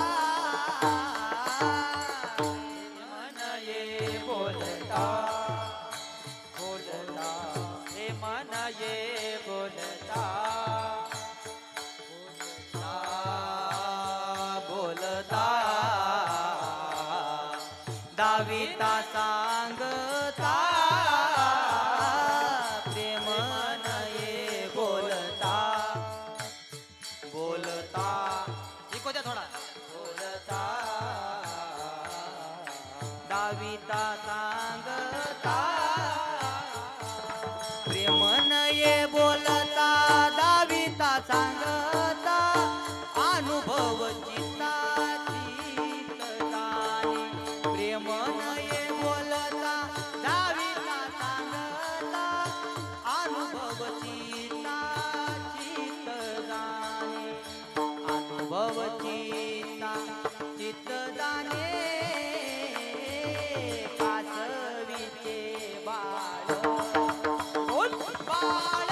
मन ये बोलता बोलता, हे मन ये बोलता बोलता दाविता सांगता. प्रेम नये बोलता बोलता. इको द्या थोडा. बोलता दाविता सांगता. प्रेम नये बोलता दाविता सांगता. अनुभव चित्ताची जाणे. प्रेम नये बोलता दाविता सांगता. अनुभव चित्ताची जाणे. अनुभव चित्त जाणे. कासवीचे बाळ बाळ बाळ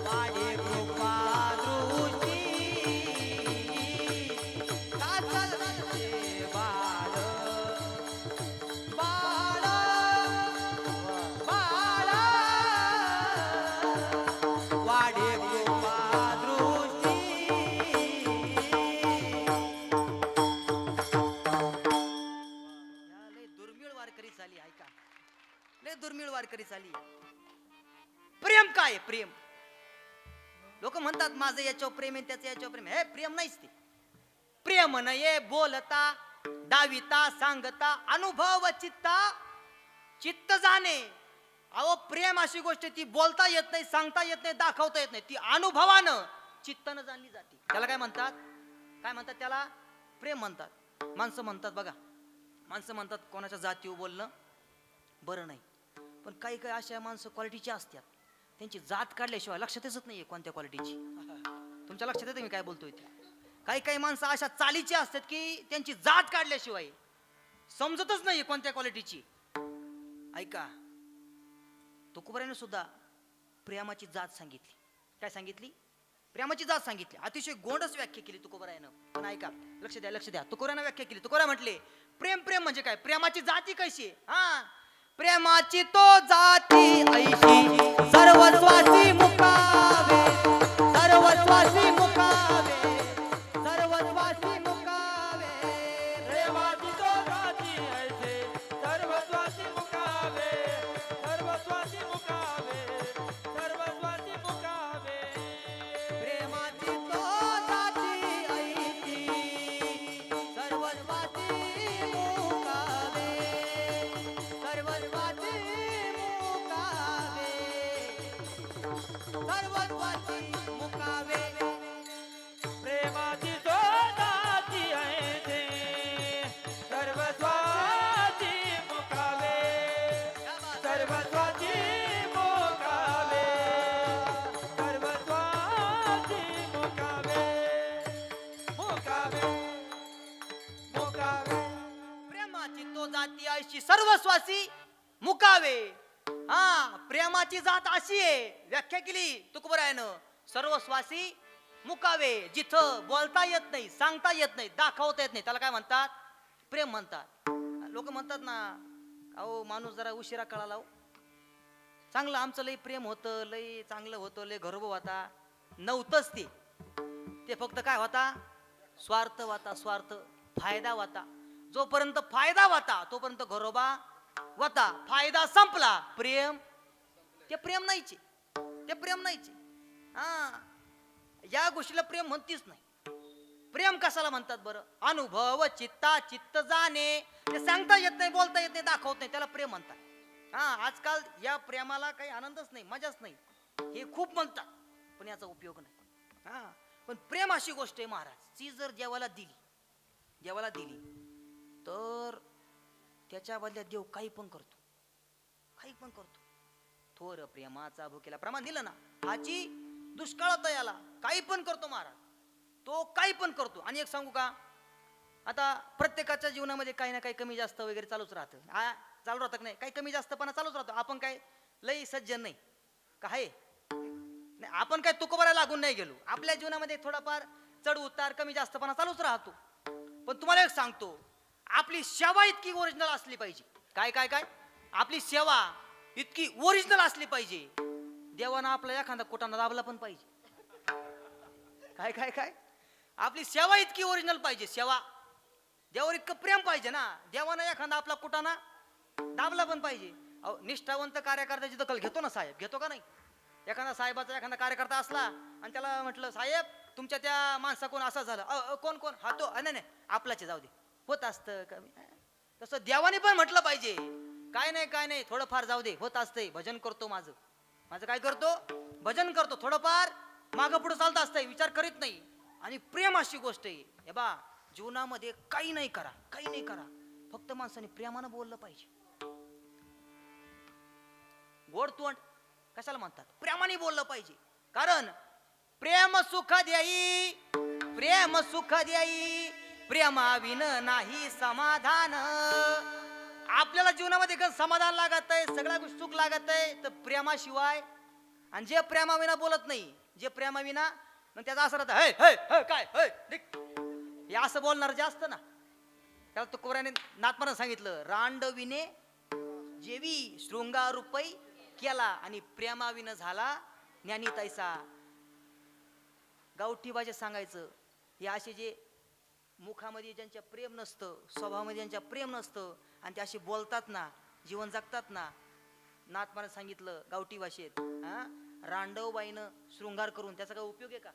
वाडे कृपा दृष्टी. कासवीचे बाळ बाळ बाळ वाडे कृपा दृष्टी. लय दुर्मिळ वारकरी झाली. ऐका, लय दुर्मिळ वारकरी झाली. प्रेम काय आहे? प्रेम. लोक म्हणतात माझं याच्यावर प्रेम आहे, त्याचं याच्यावर प्रेम आहे. हे प्रेम नाहीच ते. प्रेम नये बोलता दाविता सांगता. अनुभव चित्त जाणे. अहो प्रेम अशी गोष्ट ती बोलता येत नाही, सांगता येत नाही, दाखवता येत नाही. ती अनुभवानं चित्तानं जाणली जाते. त्याला काय म्हणतात? काय म्हणतात त्याला? प्रेम म्हणतात. माणसं म्हणतात बघा, माणसं म्हणतात कोणाच्या जातीवर बोलणं बरं नाही. पण काही काही अशा माणसं क्वालिटीची असतात, त्यांची जात काढल्याशिवाय लक्षात येत नाहीये कोणत्या क्वालिटीची. तुमच्या लक्षात येते मी काय बोलतोय ते? काही काही माणसं अशा चालीची असतात की त्यांची जात काढल्याशिवाय समजतच नाहीये कोणत्या क्वालिटीची. ऐका, तुकोबाराने सुद्धा प्रेमाची जात सांगितली. काय सांगितली? प्रेमाची जात सांगितली. अतिशय गोंडच व्याख्या केली तुकोबारायनं. पण ऐका, लक्ष द्या. तुकोबारायनं व्याख्या केली. तुकोबाराय म्हटले प्रेम प्रेम म्हणजे काय? प्रेमाची जाती कशी आहे? हा, प्रेमाची तो जाती ऐशी सर्वस्वासी मुकावे. सर्वस्वासी मुकावे. सर्वस्वासी मुकावे. प्रेमाची तो जाती ऐसे सर्वस्वासी मुकावे. सर्वस्वासी मुकावे. सर्वस्वासी मुकावे. प्रेमाची तो जाती ऐशी सर्वस्वासी मुकावे. सर्वस्वासी मुकावे. सर्वस्वासी मुकावे. सर्वस्वाची मुकावे, सर्वस्वाची मुकावे, मुकावे, मुकावे. प्रेमाची तो जाती अशी सर्वस्वासी मुकावे. हा, प्रेमाची जात अशी आहे, व्याख्या केली तुकोबरायानं, सर्वस्वासी मुकावे. जिथं बोलता येत नाही, सांगता येत नाही, दाखवता येत नाही, त्याला काय म्हणतात? प्रेम म्हणतात. लोक म्हणतात ना, अहो माणूस जरा उशिरा कळाला हो. चांगलं आमचं लय प्रेम होतं, लय चांगलं होतं, लय घरोबा होता. नव्हतंच ते. ते फक्त काय होता? स्वार्थ होता, स्वार्थ, फायदा होता. जोपर्यंत फायदा होता तोपर्यंत घरोबा होता. फायदा संपला, प्रेम, ते प्रेम नाहीचे, ते प्रेम नाहीचे. हा, या गोष्टीला प्रेम म्हणतीच नाही. प्रेम कशाला म्हणतात बरं? अनुभव चित्ता चित्त जाणे. ते सांगता येत नाही, बोलता येत नाही, दाखवत नाही, त्याला प्रेम म्हणतात. हा, आजकाल या प्रेमाला काही आनंदच नाही, मजाच नाही. हे खूप म्हणतात पण याचा उपयोग नाही. हा, पण प्रेम अशी गोष्ट आहे महाराज, ती जर देवाला दिली, देवाला दिली तर त्याच्या बदल्यात देव काही पण करतो, काही पण करतो. थोर प्रेमाचा भुकेला प्रमाण दिलं ना, हाची दुष्काळात याला काही पण करतो महाराज, तो काही पण करतो. आणि एक सांगू का, आता प्रत्येकाच्या जीवनामध्ये काही ना काही कमी जास्त वगैरे चालूच राहतं. चालू राहतं नाही, काही कमी जास्तपणा चालूच राहतो. आपण काय लई सज्जन नाही का आहे नाही, आपण काय तुकोबाला लागून नाही गेलो. आपल्या जीवनामध्ये थोडाफार चढ उतार कमी जास्तपणा चालूच राहतो. पण तुम्हाला एक सांगतो, आपली सेवा इतकी ओरिजिनल असली पाहिजे. काय काय काय? आपली सेवा इतकी ओरिजिनल असली पाहिजे, देवानं आपला एखादा कोटाना दाबला पण पाहिजे. काय काय काय? आपली सेवा इतकी ओरिजिनल पाहिजे. सेवा, देवावर इतकं प्रेम पाहिजे ना, देवानं एखादा आपला कुटाणा दाबला पण पाहिजे. अहो, निष्ठावंत कार्यकर्त्याची दखल घेतो ना साहेब, घेतो का नाही? एखादा साहेबाचा एखादा कार्यकर्ता असला आणि त्याला म्हटलं, साहेब तुमच्या त्या माणसाकडून असं झालं, कोण कोण? हा तो, नाही नाही आपलाच जाऊ दे, होत असतं कमी. तसं देवाने पण म्हटलं पाहिजे, काय नाही काय नाही, थोडंफार जाऊ दे, होत असतंय. भजन करतो माझं, माझं काय करतो? भजन करतो. थोडंफार मागं पुढे चालत असतंय, विचार करीत नाही. आणि प्रेम अशी गोष्ट आहे, हे बा, जीवनामध्ये काही नाही करा, काही नाही करा, फक्त माणसाने प्रेमानं बोललं पाहिजे. गोड तोंड कशाला म्हणतात? प्रेमाने बोललं पाहिजे. कारण प्रेम सुख द्याई, प्रेम सुख द्याई, प्रेमाविन नाही समाधान. आपल्याला जीवनामध्ये काही समाधान लागत आहे, सगळ्या गोष्टी सुख लागत आहे तर प्रेमाशिवाय. आणि जे प्रेमाविना बोलत नाही, जे प्रेमाविना, मग त्याचा असं राहतं, हे हे काय हे असं बोलणार जास्त ना. त्याला तुकोबराने नाथमानं सांगितलं, रांडविने जेवी शृंगारूपै केला आणि प्रेमाविन झाला ज्ञानी तैसा. गावठी भाषेत सांगायचं, हे असे जे मुखामध्ये ज्यांच्या प्रेम नसतं, स्वभावामध्ये ज्यांच्या प्रेम नसतं आणि ते असे बोलतात ना, जीवन जगतात ना, नाथमानं सांगितलं गावठी भाषेत, रांडवबाईनं शृंगार करून त्याचा काय उपयोग आहे का?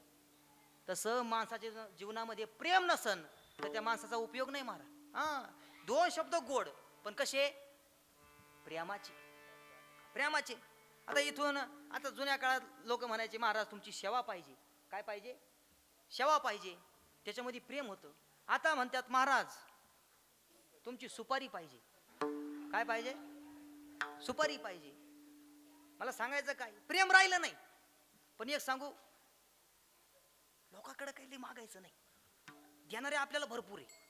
तसं माणसाच्या जीवनामध्ये प्रेम नसन तर त्या माणसाचा उपयोग नाही महाराज. दोन शब्द गोड, पण कसे? प्रेमाचे, प्रेमाचे. आता इथून, आता जुन्या काळात लोक म्हणायचे, महाराज तुमची सेवा पाहिजे. काय पाहिजे? सेवा पाहिजे, त्याच्यामध्ये प्रेम होतं. आता म्हणतात, महाराज तुमची सुपारी पाहिजे. काय पाहिजे? सुपारी पाहिजे. मला सांगायचं काय, प्रेम राहिलं नाही. पण एक सांगू, लोकांकडे काही मागायचं नाही, देणारे आपल्याला भरपूर आहे.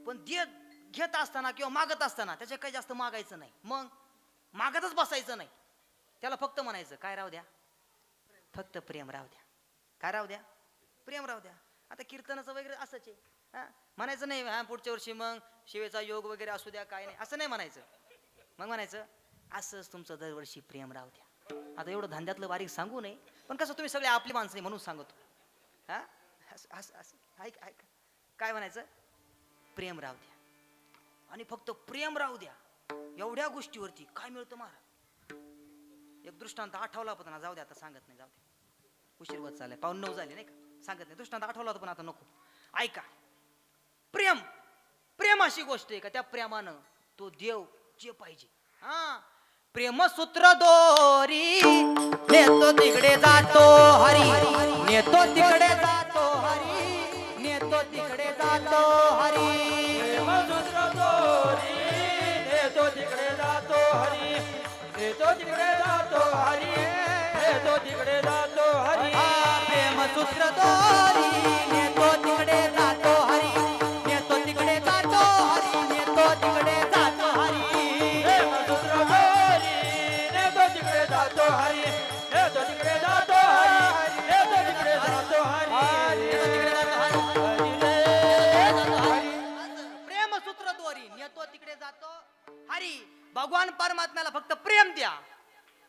पण घेत असताना किंवा मागत असताना त्याच्या काही जास्त मागायचं नाही. मग मागतच बसायचं नाही, त्याला फक्त म्हणायचं, काय राहू द्या, फक्त प्रेम राहू द्या. काय राहू द्या? प्रेम राहू द्या. आता कीर्तनाचं वगैरे असंच आहे, म्हणायचं नाही पुढच्या वर्षी मग शिवेचा योग वगैरे असू द्या, काय नाही, असं नाही म्हणायचं. मग म्हणायचं, असंच तुमचं दरवर्षी प्रेम राहू द्या. आता एवढं धंद्यातलं बारीक सांगू नये, पण कसं तुम्ही सगळे आपली माणसं म्हणून सांगतो. ऐक ऐक, काय म्हणायचं? प्रेम राहू द्या. आणि फक्त प्रेम राहू द्या. एवढ्या गोष्टीवरती काय मिळतं महाराज? एक दृष्टांत आठवला होता ना, जाऊ द्या आता सांगत नाही, जाऊ द्या, उशीर होत चाललाय, 9:15 झाले नाही का, सांगत नाही. दृष्टांत आठवला होता पण आता नको. ऐका, प्रेम, प्रेम अशी गोष्ट आहे का त्या प्रेमानं तो देव जे पाहिजे. प्रेमसूत्र दोरी नेतो तिकडे जातो हरी, नेतो तिकडे जातो हरी, नेतो तिकडे जातो हरी. प्रेमसूत्र दोरी नेतो तिकडे जातो हरी, येतो तिकडे जातो हरी येतो तिकडे जातो हरी प्रेमसूत्र दोरी नेतो तिकडे जातो हरी नेतो तिकडे जातो हरी नेतो तिकडे जातो हरी प्रेमसूत्र दोरी नेतो तिकडे जातो हरी नेतो तिकडे जातो हरी नेतो तिकडे जातो हरी प्रेमसूत्र दोरी नेतो तिकडे जातो हरी भगवान परमात्म्याला फक्त प्रेम द्या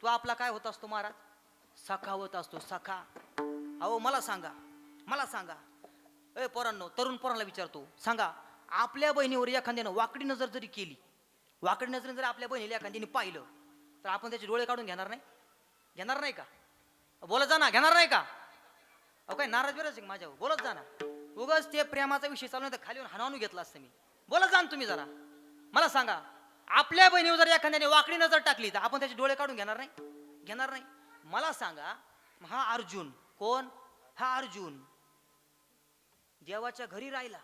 तू आपला काय होत असतो महाराज सखा होत असतो सखा अहो मला सांगा ए पोरांनो तरुण पोरांना विचारतो सांगा आपल्या बहिणीवर एखाद्यानं वाकडी नजर जरी केली वाकडी नजरेने जर आपल्या बहिणीला एखाद्याने पाहिलं तर आपण त्याचे डोळे काढून घेणार नाही का बोलत जा ना घेणार नाही का अहो काय नाराज बिराज माझ्यावर बोलत जा ना उगाच ते प्रेमाचा विषय चालू नाही तर खाली हाणावून घेतला असतं मी बोलत जा ना तुम्ही जरा मला सांगा आपल्या बहिणीवर जर एखाद्याने वाकडी नजर टाकली तर आपण त्याचे डोळे काढून घेणार नाही मला सांगा हा अर्जुन कोण हा अर्जुन देवाच्या घरी राहिला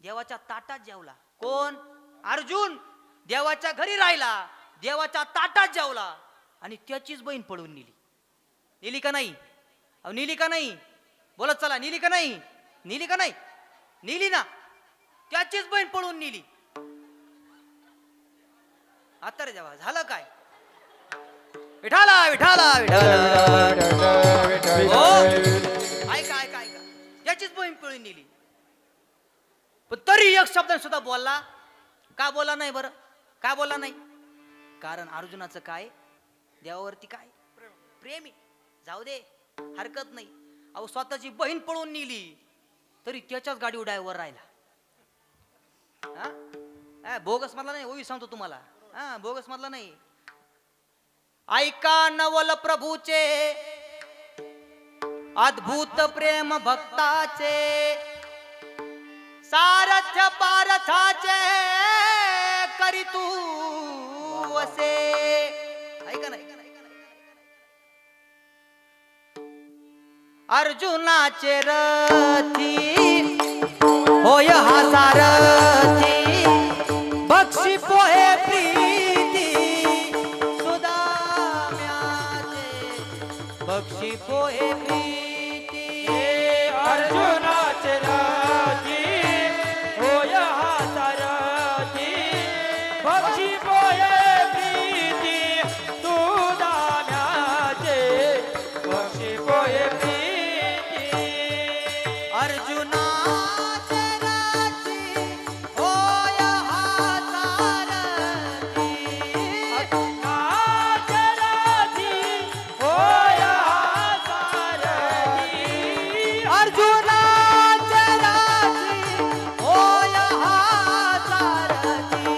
देवाच्या ताटात जेवला कोण अर्जुन देवाच्या घरी राहिला देवाच्या ताटात जेवला आणि त्याचीच बहीण पळून नेली का नाही अहो नेली का नाही बोलत चला नेली का नाही नेली ना त्याचीच बहीण पळून नेली आता रे देवा झालं काय विठाला ऐका याचीच बहीण पळून नेली पण तरी एक शब्द सुद्धा बोलला का बोलला नाही बरं का बोलला नाही कारण अर्जुनाचं काय देवावरती काय प्रेमी जाऊ दे हरकत नाही अहो स्वतःची बहीण पळून नेली तरी त्याच्याच गाडी ड्रायव्हर राहिला बोगस मधला नाही ओवी सांगतो तुम्हाला बोगस मधला नाही ऐका नवल प्रभूचे अद्भुत प्रेम भक्ताचे सारथ्य पारथाचे करी तू असे ऐका नाही अर्जुनाचे रथी होय हा सारथी बक्षी पोहे प्रीती सुदाम्याचे बक्षी पोहे प्रीती अर्जुनाचे राजी होय हा सारथी बक्षी पोहे प्रीती सुदाम्याचे बक्षी पोहे प्रीती अर्जुनाचे रथी होय हा सारथी अर्जुनाचे राजी होय हा सारथी अर्जुनाचे रथी होय हा सारथी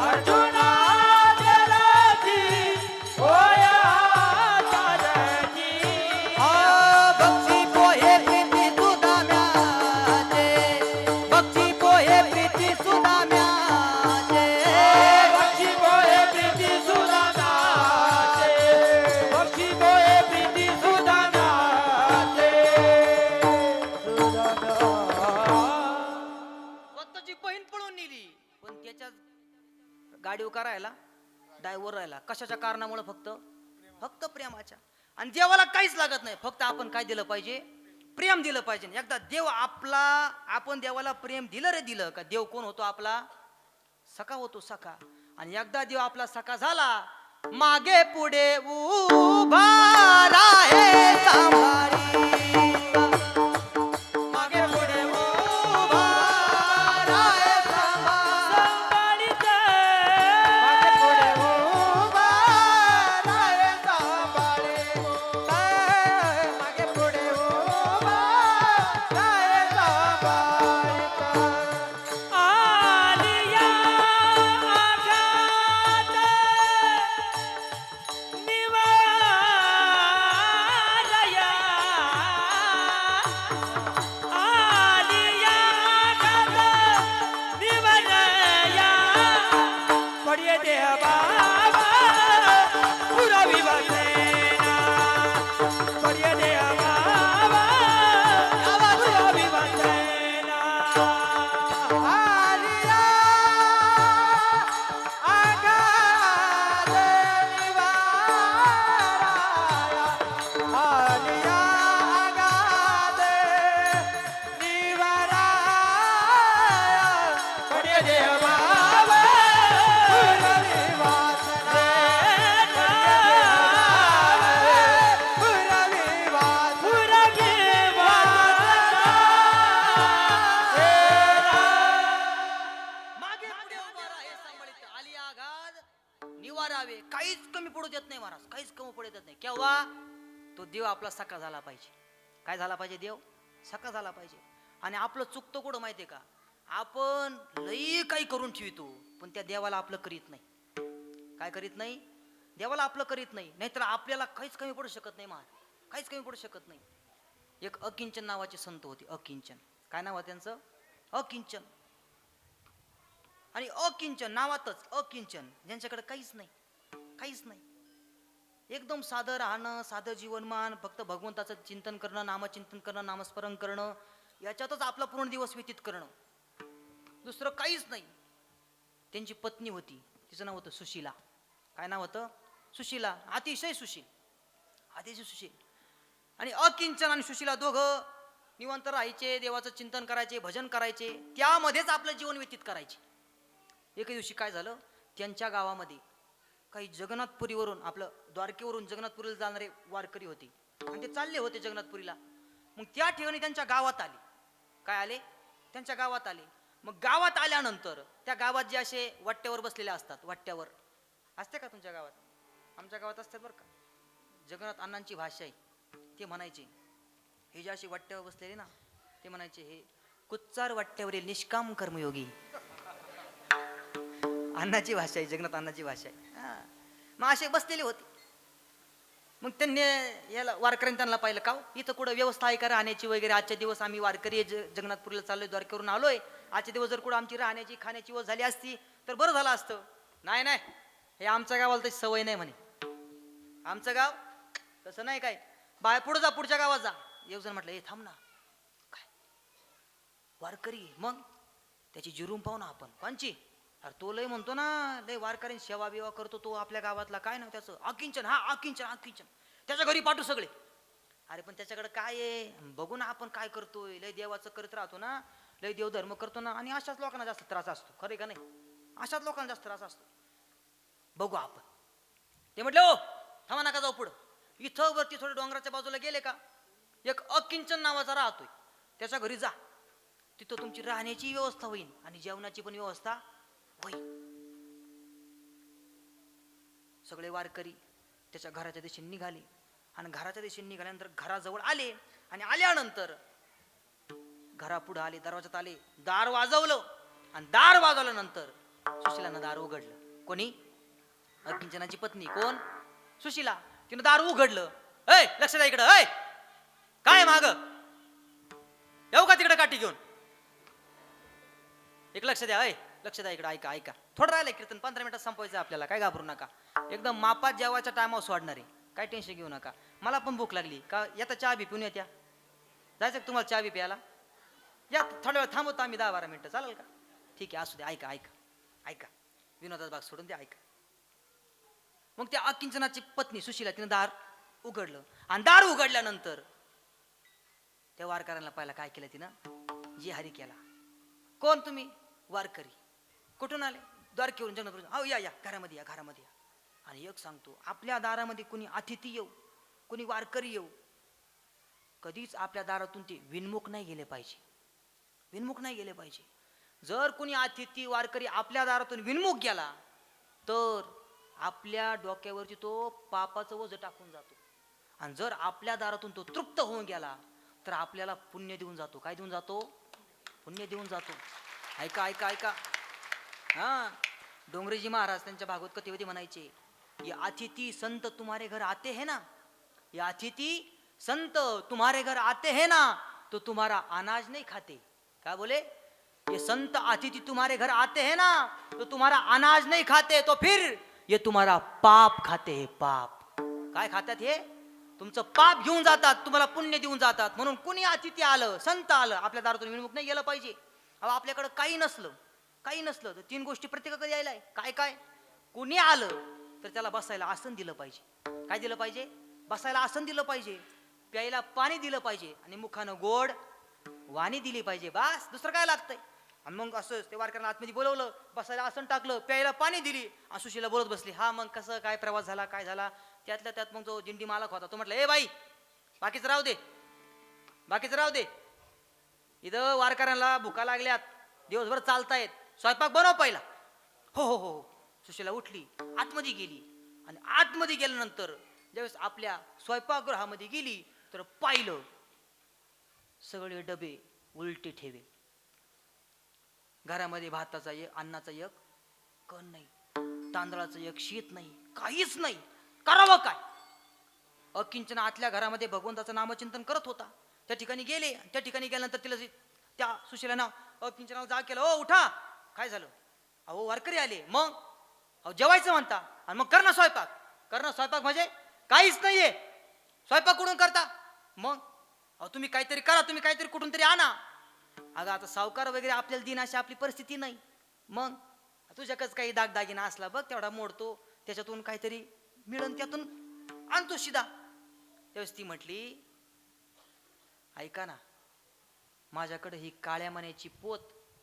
अर्जुनाचे राजी होय हा सारथी बक्षी पोहे प्रीती सुदाम्याचे बक्षी पोहे प्रीती सुदाम्याचे बक्षी पोहे प्रीती सुदाम्याचे बक्षी पोहे प्रीती सुदाम्याचे स्वतःची बहीण पळून नेली पण त्याच्या गाडीवर करायला ड्रायव्हर राहिला कशाच्या कारणामुळे फक्त प्रेमाच्या आणि देवाला काहीच लागत नाही फक्त आपण काय दिलं पाहिजे प्रेम दिलं पाहिजे एकदा देव आपला आपण देवाला प्रेम दिलं का देव कोण होतो आपला सखा होतो सखा आणि एकदा देव आपला सखा झाला मागे पुढे उभा राहे सांभाळी मागे पुढे उभा राहे सांभाळी मागे पुढे उभा राहे सांभाळी मागे पुढे उभा राहे सांभाळी आलिया आघात निवारया वारावे, काहीच कमी पडू देत नाही महाराज, काहीच कमी पडू देत नाही. केव्हा? तो देव आपला सखा झाला पाहिजे. काय झाला पाहिजे? देव सखा झाला पाहिजे. आणि आपलं चुकतं कुठं माहितीये का? आपण लई काही करून ठेवतो, पण त्या देवाला आपलं करीत नाही. काय करीत नाही? देवाला आपलं करीत नाही. नाहीतर आपल्याला काहीच कमी पडू शकत नाही महाराज, काहीच कमी पडू शकत नाही. एक अकिंचन नावाचे संत होते. अकिंचन. काय नाव आहे त्यांचं? अकिंचन. आणि अकिंचन नावातच अकिंचन, ज्यांच्याकडे काहीच नाही, काहीच नाही. एकदम साधं राहणं, साधं जीवनमान, फक्त भगवंताचं चिंतन करणं, नामचिंतन करणं, नामस्मरण करणं, याच्यातच आपला पूर्ण दिवस व्यतीत करणं, दुसरं काहीच नाही. त्यांची पत्नी होती, तिचं नाव होतं सुशीला. काय नाव होतं? सुशीला. अतिशय सुशील, अतिशय सुशील. आणि अकिंचन आणि सुशीला दोघं निवांत राहायचे, देवाचं चिंतन करायचे, भजन करायचे, त्यामध्येच आपलं जीवन व्यतीत करायचे. एके दिवशी काय झालं, त्यांच्या गावामध्ये काही जगन्नाथपुरीवरून, आपलं द्वारकेवरून जगन्नाथपुरीला जाणारे वारकरी होते आणि ते चालले होते जगन्नाथपुरीला. मग त्या ठिकाणी त्यांच्या गावात आले. काय आले? त्यांच्या गावात आले. मग गावात आल्यानंतर त्या गावात जे असे वाट्यावर बसलेले असतात, वाट्यावर असते का तुमच्या गावात? आमच्या गावात असतात बरं का. जगन्नाथ अण्णांची भाषा आहे. ते म्हणायचे, हे जे असे वाट्यावर बसलेले ना, ते म्हणायचे, हे कुच्चार वाट्यावरील निष्काम कर्मयोगी. अण्णाची भाषा आहे, जगन्नाथ अण्णाची भाषा आहे. मग असे बसलेले होते. मग त्यांनी याला वारकऱ्यांनी त्यांना पाहिलं, का इथं कुठं व्यवस्था आहे का राहण्याची वगैरे? आजच्या दिवस आम्ही वारकरी जगन्नाथपुरीला चाललोय, द्वारकेवरून आलोय, आजच्या दिवस जर कुठं आमची राहण्याची खाण्याची व्यवस्था झाली असती तर बरं झालं असतं. नाही नाही, हे आमच्या गावाला तशी सवय नाही म्हणे. आमचं गाव तसं नाही. काय बाहेर पुढे जा, पुढच्या गावात जा. एक जण म्हटलं, हे थांब ना, काय वारकरी? मग त्याची जिरून पाहू ना आपण. कोणची? अरे तो लय म्हणतो ना, लय वारकऱ्यांची सेवा बिवा करतो तो आपल्या गावातला. काय नाव त्याचं? अकिंचन. हा अकिंचन, अकिंचन. त्याच्या घरी पाठवू सगळे. अरे पण त्याच्याकडे काय आहे, बघू ना आपण काय करतोय. लय देवाचं करत राहतो ना, लय देवधर्म करतो ना, आणि अशाच लोकांना जास्त त्रास असतो. खरे का नाही? अशाच लोकांना जास्त त्रास असतो. बघू आपण. ते म्हटले, हो थांबा, नका जाऊ पुढं. इथं वरती थोडे डोंगराच्या बाजूला गेले का, एक अकिंचन नावाचा राहतोय, त्याच्या घरी जा. तिथं तुमची राहण्याची व्यवस्था होईल आणि जेवणाची पण व्यवस्था होईल. सगळे वारकरी त्याच्या घराच्या दिशेने निघाले. आणि घराच्या दिशेने निघाल्यानंतर घराजवळ आले. आणि आल्यानंतर घरापुढे आले, दरवाजात आले, दार वाजवलं. आणि दार वाजवल्यानंतर सुशीलानं दार उघडलं. कोणी? अकिंचनाची पत्नी. कोण? सुशीला. तिनं दार उघडलं. ऐ लक्ष द्या इकडं. ऐ काय माग येऊ का तिकडे काठी घेऊन? एक लक्ष द्या. ऐ लक्ष द्या इकडे. ऐका ऐका, थोडं राहिलंय कीर्तन, 15 मिनिटात संपवायचं आपल्याला. काय घाबरू नका, एकदम मापात जेवायच्या टायमावर सोडणार आहे. काय टेन्शन घेऊ नका. मला पण भूक लागली. का येता चहा बी पिऊन येत्या? जायचं तुम्हाला चहा बी प्यायला? या थोड्या वेळ थांबवतो आम्ही, 10-12 मिनिटं, चालेल का? ठीक आहे, असू द्या. ऐका ऐका ऐका, विनोदाचा भाग सोडून द्या. ऐका. मग त्या अकिंचनाची पत्नी सुशीला, तिनं दार उघडलं. आणि दार उघडल्यानंतर त्या वारकऱ्यांना पाहिला. काय केलं तिनं? जी हरी केला. कोण तुम्ही? वारकरी. कुठून आले? द्वारकेवरून, जगन्नाथपुरीवरून. अहो या या, घरामध्ये या, घरामध्ये या. आणि एक सांगतो, आपल्या दारामध्ये कुणी अतिथी येऊ, कुणी वारकरी येऊ, कधीच आपल्या दारातून ते विनमुख नाही गेले पाहिजे. विनमुख नाही गेले पाहिजे. जर कुणी अतिथी वारकरी आपल्या दारातून विनमुख गेला तर आपल्या डोक्यावरती तो पापाचं ओझं टाकून जातो. आणि जर आपल्या दारातून तो तृप्त होऊन गेला तर आपल्याला पुण्य देऊन जातो. काय देऊन जातो? पुण्य देऊन जातो. ऐका ऐका ऐका. हा, डोंगरेजी महाराज त्यांच्या भागवत कथेमध्ये म्हणायचे, ये अतिथि संत तुम्हारे घर आते हैं ना, ये अतिथि संत तुम्हारे घर आते हैं ना, तो तुम्हारा अनाज नहीं खाते. क्या बोले? ये संत अतिथि तुम्हारे घर आते हैं ना, तो तुम्हारा अनाज नहीं खाते, तो फिर ये तुम्हारा पाप खाते हैं. पाप. काय खातात? हे तुमचं पाप घेऊन जातात, तुम्हाला पुण्य देऊन जातात. म्हणून कुणी अतिथी आलं, संत आलं, आपल्या दारातून विनमुख नाही गेलं पाहिजे. अहो आपल्याकडे काही नसलं तर 3 गोष्टी प्रत्येकाकडे यायला आहे. काय काय? कुणी आलं तर त्याला बसायला आसन दिलं पाहिजे. काय दिलं पाहिजे? बसायला आसन दिलं पाहिजे. प्यायला पाणी दिलं पाहिजे. आणि मुखानं गोड वाणी दिली पाहिजे. बस, दुसरं काय लागतंय? आणि मग असं ते वारकऱ्यांना आतमध्ये बोलवलं, बसायला आसन टाकलं, प्यायला पाणी दिली, आणि सुशीला बोलत बसली. हा मग कसं काय प्रवास झाला, काय झाला? त्यातल्या त्यात मग जो दिंडी मालक होता तो म्हटलं, ए बाई, बाकीचं राहू दे, बाकीचं राहू दे, इथं वारकऱ्यांना भुका लागल्यात, दिवसभर चालतायत, स्वयंपाक बनव पहिला. हो हो हो, सुशीला उठली, आतमध्ये गेली आणि आतमध्ये गेल्यानंतर ज्यावेळेस आपल्या स्वयंपाकगृहामध्ये गेली तर पाहिलं सगळे डबे उलटे ठेवे. घरामध्ये भाताचा एक, अन्नाचा एक कण नाही, तांदळाचं एक शीत नाही, काहीच नाही. करावं काय? अकिंचन आतल्या घरामध्ये भगवंताचं नामचिंतन करत होता. त्या ठिकाणी गेले. त्या ठिकाणी गेल्यानंतर तिला त्या सुशीलानं अकिंचनाला जाग केलं. ओ उठा, काय झालं? अहो वारकरी आले. मग अहो जेवायचं म्हणता आणि मग कर ना स्वयंपाक. कर ना स्वयंपाक म्हणजे काहीच नाहीये. स्वयंपाक कुठून करता? मग अहो तुम्ही काहीतरी करा, तुम्ही काहीतरी कुठून तरी आणा. अगं आता सावकार वगैरे आपल्याला दिन अशी आपली परिस्थिती नाही. मग तुझ्याकडे काही दागदागिना असला बघ तेवढा मोडतो, त्याच्यातून काहीतरी मिळून त्यातून आणतो शिदा. त्यावेळेस ती म्हटली, ऐका ना, माझ्याकडे ही काळ्या मण्याची पोत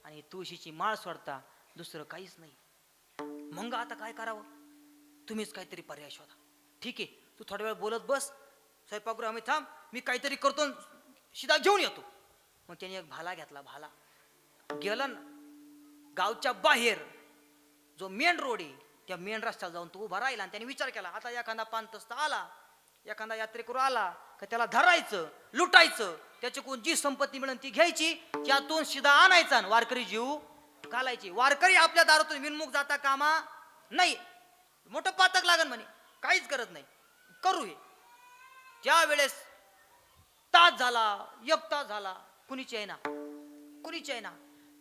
आणि तुळशीची माळ सोडता दुसरं काहीच नाही. मग आता काय करावं? तुम्हीच काहीतरी पर्याय शोधा. ठीक आहे, तू थोडा वेळ बोलत बस, स्वयंपाकगृहामध्ये थांब, मी काहीतरी करतो, शिदा घेऊन येतो. मग त्याने एक भाला घेतला. भाला गेला ना गावच्या बाहेर जो मेन रोड आहे त्या मेन रस्त्याला जाऊन तो उभा राहिला आणि त्याने विचार केला, आता एखादा पांतस्त आला, एखादा यात्रेकरू आला का त्याला धरायचं, लुटायचं, त्याच्याकडून जी संपत्ती मिळेल ती घ्यायची, त्यातून शिदा आणायचा आणि वारकरी जीव घालायची. वारकरी आपल्या दारातून विनमुख जाता कामा नाही. मोठं पातक लागन म्हणे, काहीच करत नाही, करू हे. त्यावेळेस तास झाला, एक तास झाला, कुणीच आहे ना, कुणीच आहे ना.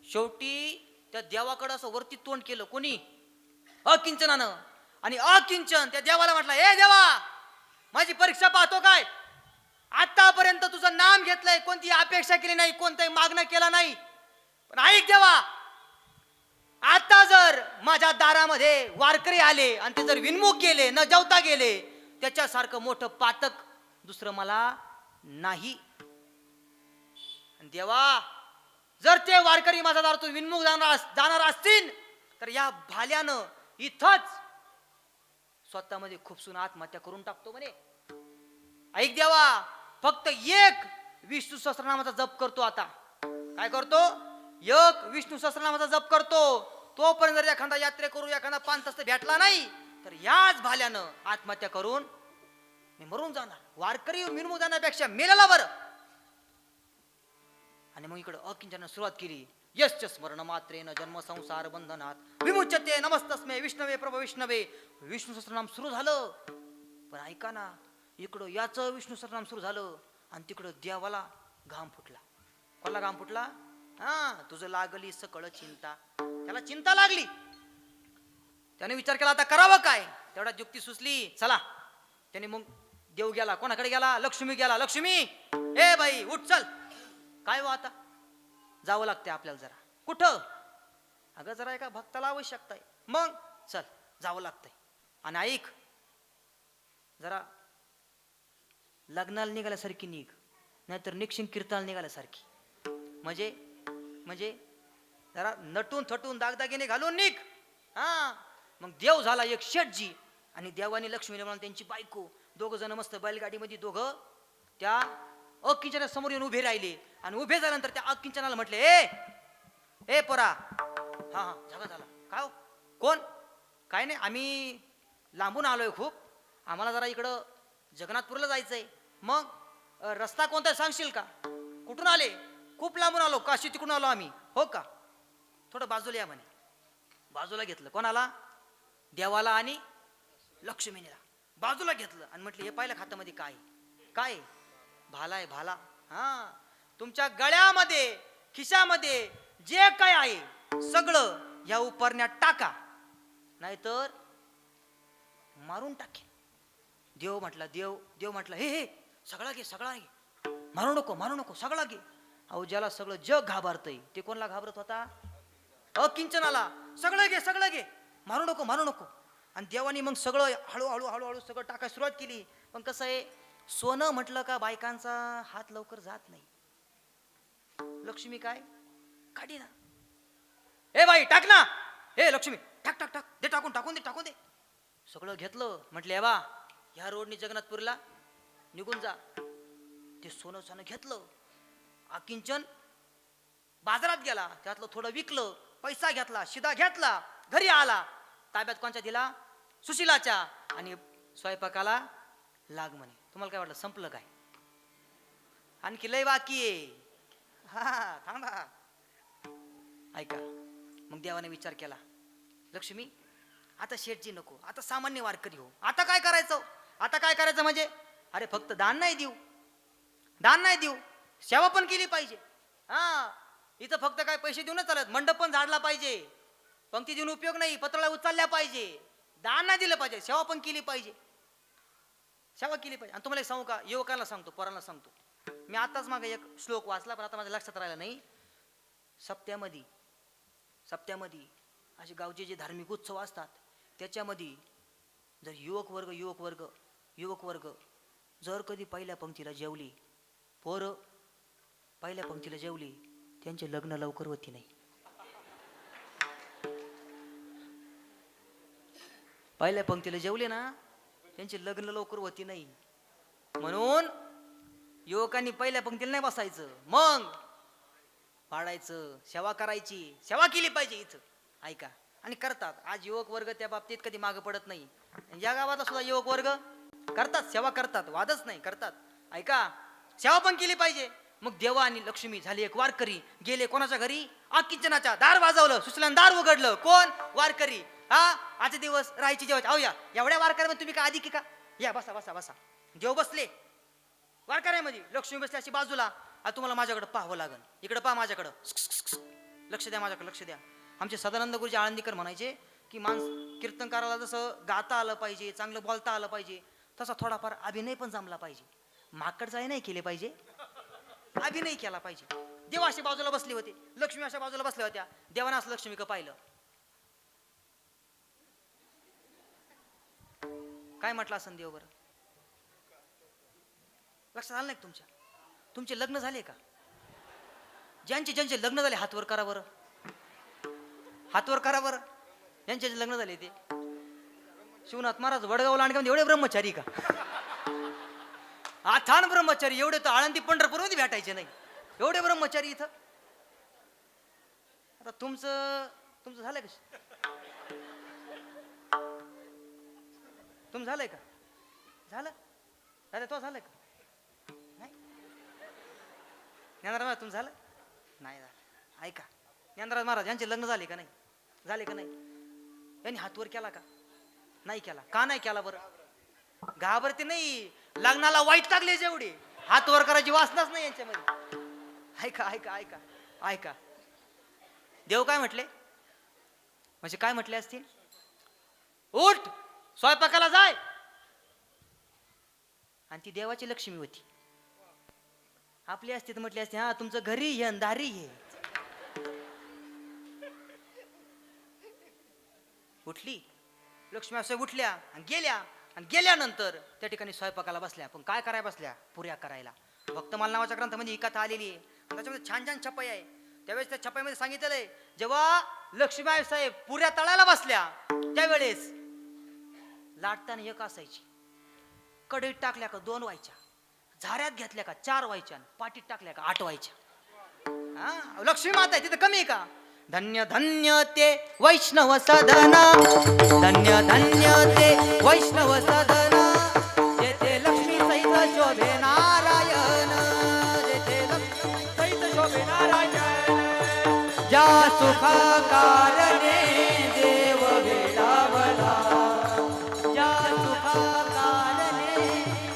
शेवटी त्या देवाकडं असं वरती तोंड केलं कोणी, अकिंचनानं. आणि अकिंचन त्या देवाला म्हटलं, ए देवा, माझी परीक्षा पाहतो काय? आतापर्यंत तुझं नाम घेतलंय, कोणती अपेक्षा केली नाही, कोणताही मागणं केला नाही, पण ऐक देवा, आता जर माझ्या दारामध्ये वारकरी आले आणि ते जर विनमुख गेले, न जेवता गेले, त्याच्यासारखं मोठं पातक दुसरं मला नाही. देवा, जर ते वारकरी माझ्या दारातून विनमुख जाणार असतील तर या भाल्यानं इथंच स्वतःमध्ये खुपसून आत्महत्या करून टाकतो म्हणे. ऐक देवा, फक्त एक विष्णू सहस्रनामाचा जप करतो. आता काय करतो? एक विष्णू सहस्रनामाचा जप करतो. तोपर्यंत जर एखादा यात्रेकरू, एखादा पांतस्त भेटला नाही तर याच भाल्यानं आत्महत्या करून मी मरून जाणार. वारकरी विनमुख जाण्यापेक्षा मेलेला बरं. आणि मग इकडे अकिंचनानं सुरुवात केली. यश्च स्मरण मात्रेन जन्म संसार बंधनात विमुच्यते नमस्तस्मै विष्णवे प्रभ विष्णवे. विष्णू सहस्रनाम सुरू झालं. पण ऐका ना, इकडं याचं विष्णू सहस्रनाम सुरू झालं आणि तिकडं देवाला घाम फुटला. कोणाला घाम फुटला? हा, तुझं लागली सकळ चिंता. त्याला चिंता लागली. त्याने विचार केला, आता करावं काय? तेवढा युक्ती सुचली. चला, त्याने मग देव गेला. कोणाकडे गेला? लक्ष्मी गेला. लक्ष्मी, ए बाई उठ, चल. काय हो, आता जावं लागते आपल्याला जरा. कुठं? अगं जरा एका भक्ताला आवश्यकता आहे. मग चल, जावं लागतंय. आणि ऐक, जरा लग्नाला निघाल्यासारखी निघ, नाहीतर निक्षिंग कीर्तनाला निघाल्यासारखी. म्हणजे जरा नटून थटून दागदागिने घालून निघ. हा, मग देव झाला एक शेठजी आणि देवानी लक्ष्मीने म्हणून त्यांची बायको, दोघं जण मस्त बैलगाडीमध्ये दोघं त्या अकिंचना समोर येऊन उभे राहिले. आणि उभे झाल्यानंतर त्या अकिंचनाला म्हटले, ए पोरा. हा हा, झाला झाला. काय हो? कोण? काय नाही, आम्ही लांबून आलोय खूप, आम्हाला जरा इकडं जगन्नाथपूरला जायचंय. मग रस्ता कोणता सांगशील का? कुठून आले? खूप लांबून आलो, काशी तिकडून आलो आम्ही. हो का? थोडं बाजूला या म्हणे. बाजूला घेतलं. कोणाला? देवाला आणि लक्ष्मीला बाजूला घेतलं आणि म्हटलं, हे पाहिलं खात्यामध्ये काय? काय? भाला आहे, भाला. हा, तुमच्या गळ्यामध्ये, खिशामध्ये जे काय आहे सगळं या उपरण्यात टाका, नाहीतर मारून टाकेन. देव म्हटला, हे सगळा घे, सगळा घे, मारू नको, सगळा घे. अहो, ज्याला सगळं जग घाबरतंय ते कोणाला घाबरत होता? अकिंचनाला. सगळं घे, मारू नको. आणि देवानी मग सगळं हळूहळू सगळं टाकायला सुरुवात केली. पण कसं आहे, सोनं म्हटलं का बायकांचा हात लवकर जात नाही. लक्ष्मी काय काढी ना, ए बाई टाक ना, ए लक्ष्मी टाक, दे टाकून दे. सगळं घेतलं. म्हटलं, बा ह्या रोडनी जगन्नाथपूरला निघून जा. ते सोनं घेतलं. अकिंचन बाजारात गेला, त्यातलं थोडं विकलं, पैसा घेतला, शिदा घेतला, घरी आला ताब्यात कोणच्या दिला? सुशिलाच्या. आणि स्वयंपाकाला लाग म्हणे. तुम्हाला काय वाटलं संपलं काय? आणखी लय बाकी आहे. हा थांबा, ऐका. मग देवाने विचार केला, लक्ष्मी आता शेठजी नको, आता सामान्य वारकरी हो. आता काय करायचं? आता काय करायचं म्हणजे? अरे फक्त दान नाही देऊ, दान नाही देऊ, सेवा पण केली पाहिजे. हा, इथं फक्त काय पैसे देऊनच चालत, मंडप पण झाडला पाहिजे, पंक्ती देऊन उपयोग नाही, पत्राला उचलल्या पाहिजे, दान नाही दिलं पाहिजे, सेवा पण केली पाहिजे, सेवा केली पाहिजे. आणि तुम्हाला एक सांगू का, युवकांना सांगतो, पोरांना सांगतो. मी आताच मागे एक श्लोक वाचला, पण आता माझ्या लक्षात राहिला नाही. सप्त्यामध्ये असे गावचे जे धार्मिक उत्सव असतात त्याच्यामध्ये जर युवक वर्ग जर कधी पहिल्या पंक्तीला जेवली, पोरं पहिल्या पंक्तीला जेवली, त्यांचे लग्न लवकर होती नाही. पहिल्या पंक्तीला जेवले ना, त्यांचे लग्न लवकर होती नाही. म्हणून युवकांनी पहिल्या पंक्तीला नाही बसायचं, मग पाडायचं, सेवा करायची, सेवा केली पाहिजे इथं. ऐका, आणि करतात. आज युवक वर्ग त्या बाबतीत कधी मागं पडत नाही. या गावात सुद्धा युवक वर्ग करतात, सेवा करतात, वादच नाही, करतात. ऐका, सेवा पण केली पाहिजे. मग देवा आणि लक्ष्मी झाली एक वारकरी, गेले कोणाच्या घरी? किचनाच्या दार वाजवलं, सुशलान दार उघडलं. कोण? वारकरी. हा, आजचे दिवस राहायची जेवायची. अहो या, एवढ्या वारकऱ्यामध्ये तुम्ही काय अधिक का? या बसा बसा बसा. देव बसले वारकऱ्यामध्ये, लक्ष्मी बसली अशी बाजूला. आता तुम्हाला माझ्याकडे पाहावं लागेल, इकडे पहा माझ्याकडं, लक्ष द्या माझ्याकडे, लक्ष द्या. आमचे सदानंद गुरुजी आळंदीकर म्हणायचे की कीर्तनकाराला जसं गाता आलं पाहिजे, चांगलं बोलता आलं पाहिजे, तसा थोडाफार अभिनय पण जमला पाहिजे. माकडचाही नाही केले पाहिजे, अभिनय केला पाहिजे. देव अशी बाजूला बसले होते, लक्ष्मी अशा बाजूला बसल्या होत्या. देवानं असं लक्ष्मी का पाहिलं, काय म्हटलं असं देव? बरं लक्षात आलं नाही तुमच्या? तुमचे लग्न झाले का? ज्यांचे लग्न झाले हातवर करा बरं, हातवर करा बरं. ज्यांचे लग्न झाले ते शिवनाथ महाराज वडगाव लांडगाव एवढे ब्रह्मचारी का? आथान ब्रह्मचारी, एवढे तर आळंदी पंढरपूर मध्ये भेटायचे नाही, एवढे ब्रह्मचारी इथं. आता तुमचं झालंय का? तुमचं झालंय का? झालं दादा, तो झालंय का? नाही. ज्ञानराज महाराज तुमचं झालं नाही? झालं. ऐका, ज्ञानराज महाराज यांचे लग्न झाले का नाही? झाले का नाही? यांनी हातवर केला का? नाही केला. का नाही केला बरं? घाबरते नाही, लग्नाला वाईट लागले जेवढे, हातवर करायची वासनाच नाही यांच्यामध्ये. ऐका ऐका ऐका ऐका, देव काय म्हटले? म्हणजे काय म्हटले असतील? उठ, स्वयंपाकाला जाय. आणि ती देवाची लक्ष्मी होती. आपली असते तर म्हटली असते, हा तुमचं घरी हे दारी हे. उठली लक्ष्मी, असं उठल्या आणि गेल्या. आणि गेल्यानंतर त्या ठिकाणी स्वयंपाकाला बसल्या. पण काय करायला बसल्या? पुऱ्या करायला. भक्तमाल नावाच्या ग्रंथामध्ये ही कथा आलेली आहे. त्याच्यामध्ये छान छान छपाई आहे. त्यावेळेस त्या छपाईमध्ये सांगितलेलं आहे, जेव्हा लक्ष्मीबाई साहेब पुऱ्या तळायला बसल्या त्यावेळेस लाटताना एक असायची, कढईत टाकल्या का 2 व्हायच्या, झाऱ्यात घेतल्या का 4 व्हायच्या, पाटीत टाकल्या का 8 व्हायच्या. हा, लक्ष्मी माता आहे तिथे कमी आहे का? धन्य धन्य ते वैष्णव सदन, धन्य धन्य ते वैष्णव सदन, जेथे लक्ष्मी सहित शोभे नारायण, जेथे लक्ष्मी सहित शोभे नारायण, ज्या सुखा कारणे देव वेडावला, ज्या सुखा कारणे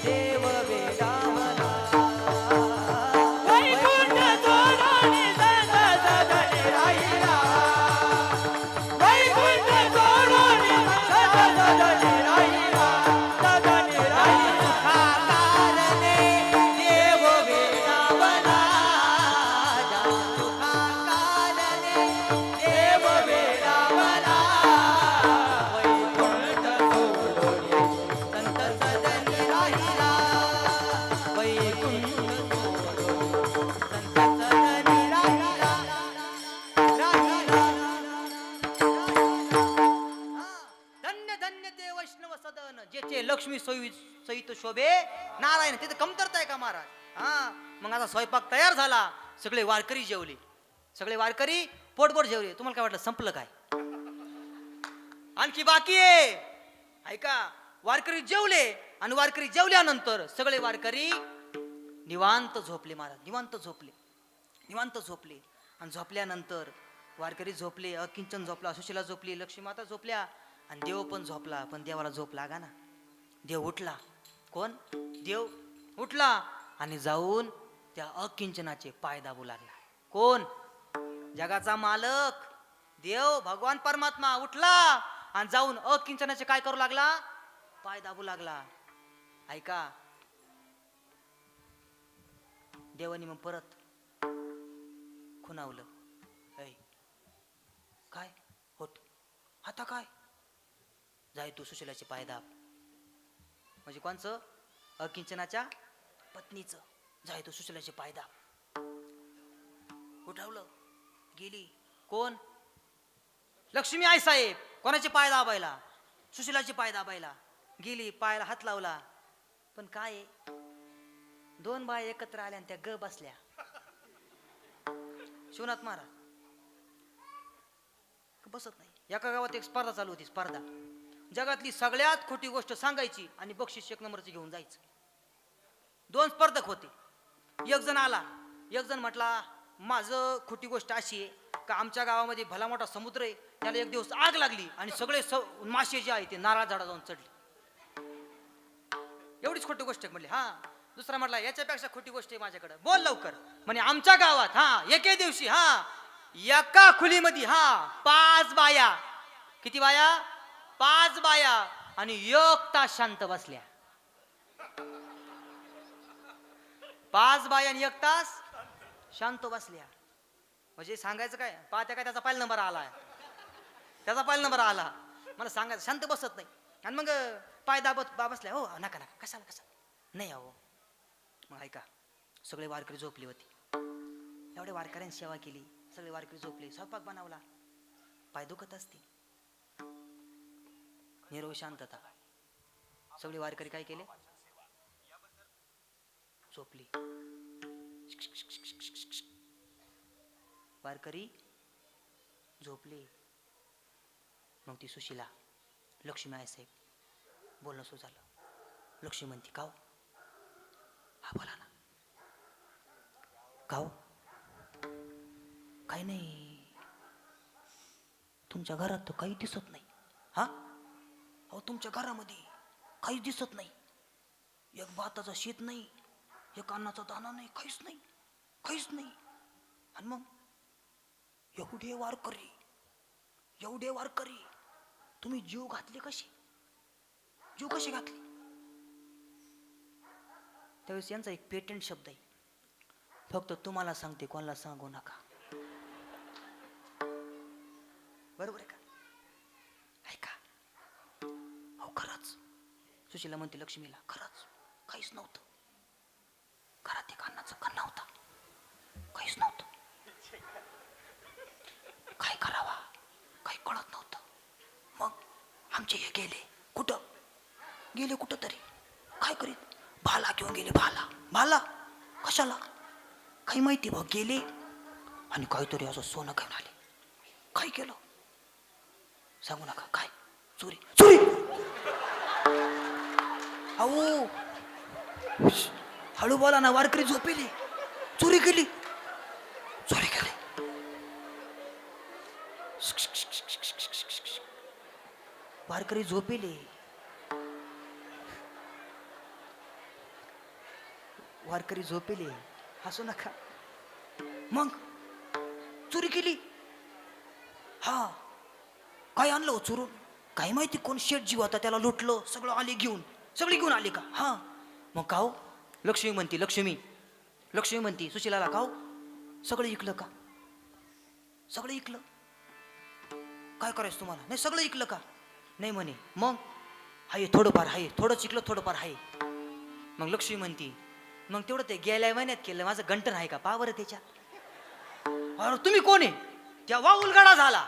देव वेडावला. वैकुंठ तोरणी संत सदनी राहिला, वैकुंठ तोरणी संत सदनी राहिला, सदनी राहिला. सुखा कारणे देव वेडावला, ज्या सुखा कारणे देव वेडावला. वैकुंठ तोरणी संत सदनी राहिला, वैकुंठ तोरणी संत सदनी राहिला, राहिला. धन्य धन्य ते वैष्णव सदन, जेथे लक्ष्मी सहित शोभे नारायण. तिथे कमतरता आहे का महाराज? हा, मग आता स्वयंपाक तयार झाला, सगळे वारकरी जेवले, सगळे वारकरी पोटपोट जेवले. तुम्हाला काय वाटलं संपलं काय? आणखी बाकी आहे. ऐका, वारकरी जेवले आणि वारकरी जेवल्यानंतर सगळे वारकरी निवांत झोपले महाराज. निवांत झोपले आणि झोपल्यानंतर वारकरी झोपले, अकिंचन झोपला, सुशीला झोपली, लक्ष्मी माता झोपल्या आणि देव पण झोपला. पण देवाला झोप लागा ना. देव उठला. कोण? देव उठला आणि जाऊन त्या अकिंचनाचे पाय दाबू लागला. कोण? जगाचा मालक देव भगवान परमात्मा उठला आणि जाऊन अकिंचनाचे काय करू लागला? पाय दाबू लागला. ऐका, देवानी मग परत खुणावलं. ऐ काय होत आता? काय जाय तू सुशीलाचे पाय दाब. म्हणजे कोणचं? अकिंचनाच्या पत्नीचं. जाय तू सुशीलाचे पाय दाब. उठवलं, गेली. कोण? लक्ष्मी आई साहेब. कोणाचे पाय दाबायला? सुशीलाचे पाय दाबायला गेली. पायाला हात लावला. पण काय, दोन बाय एकत्र आल्या आणि त्या ग बसल्या. शिवनाथ महाराज बसत नाही. एका गावात एक स्पर्धा चालू होती. स्पर्धा, जगातली सगळ्यात खोटी गोष्ट सांगायची आणि बक्षीस 1 नंबरचं घेऊन जायचं. 2 स्पर्धक होते. एक जण आला. एक जण म्हटला, माझं खोटी गोष्ट अशी आहे का आमच्या गावामध्ये भला मोठा समुद्र आहे, त्याला एक दिवस आग लागली आणि सगळे मासे जे आहे ते नारळ झाडा जाऊन चढले. एवढीच खोटी गोष्ट आहे म्हणले. हा. दुसरा म्हटला, याच्यापेक्षा खोटी गोष्ट आहे माझ्याकडे, बोल लवकर. म्हणे आमच्या गावात एके दिवशी एका खोलीमध्ये 5 बाया. किती बाया? 5 बाया आणि 1 तास शांत बसल्या. 5 बाया आणि 1 तास शांत बसल्या. म्हणजे सांगायचं काय, पाहत्या काय त्याचा पहिला नंबर आला. त्याचा पहिला नंबर आला. मला सांगायचं शांत बसत नाही. आणि मग पाय दाबत बसल्या. हो नका नका, कशाला नाही अहो. मग ऐका, सगळे वारकरी झोपली होती. एवढ्या वारकऱ्यांनी सेवा केली. सगळे वारकरी झोपले. स्वयंपाक बनवला. पाय दुखत असते. निरव शांतता. सगळे वारकरी काय केले? झोपली. वारकरी झोपले. मग ती सुशीला, लक्ष्मी आई साहेब बोलणं सुरू झालं. लक्ष्मी म्हणती, काव? हा बोला ना. काव? काही नाही. तुमच्या घरात तर काही दिसत नाही. अहो तुमच्या घरामध्ये काहीच दिसत नाही. एक भाताचा शेत नाही, एक अन्नाचा दाना नाही, काहीच नाही. आणि मग एवढे वारकरी तुम्ही जीव घातले कसे? जीव कसे घातले? त्यावेळेस यांचा एक पेटंट शब्द आहे, फक्त तुम्हाला सांगते, कोणाला सांगू नका. बरोबर आहे का? ऐका. हो खरंच. सुशीला म्हणते लक्ष्मीला, खरंच काहीच नव्हतं. घरात एक अन्नाचा कण नव्हता, काहीच नव्हतं. काय करावा काही कळत नव्हतं. मग आमचे हे गेले कुठं तरी. काय करीत? भाला घेऊन गेले. भाला कशाला काही माहिती भाऊ. गेले आणि काहीतरी असं सोनं घेऊन आले. काय केलं सांगू नका. काय? चोरी. अहो हळू बोला ना. वारकरी झोपेले. चोरी केली. वारकरी झोपेले. हसू नका. मग चोरी केली. काय आणलं हो चोरून? काय माहिती कोण शेठ जीव होता, त्याला लुटलं. सगळी घेऊन आले का? मग काव? लक्ष्मी म्हणती सुशीलाला, काव सगळं इकलं का? सगळं इकलं. काय करायचं तुम्हाला? नाही सगळं इकलं का? नाही म्हणे. मग हाय थोडंफार आहे, थोडंच इकलं, थोडंफार आहे. मग लक्ष्मी म्हणती, मग तेवढं ते गेल्या महिन्यात केलं. माझं गंटन आहे का? पहा बरं त्याच्या. तुम्ही कोण आहे? तेव्हा उलगडा झाला.